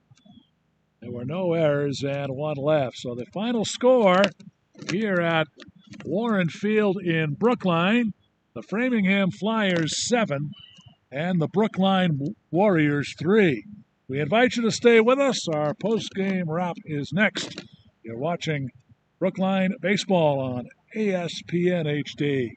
There were no errors and 1 left. So the final score here at Warren Field in Brookline, the Framingham Flyers 7 and the Brookline Warriors 3. We invite you to stay with us. Our post-game wrap is next. You're watching Brookline Baseball on ESPN HD.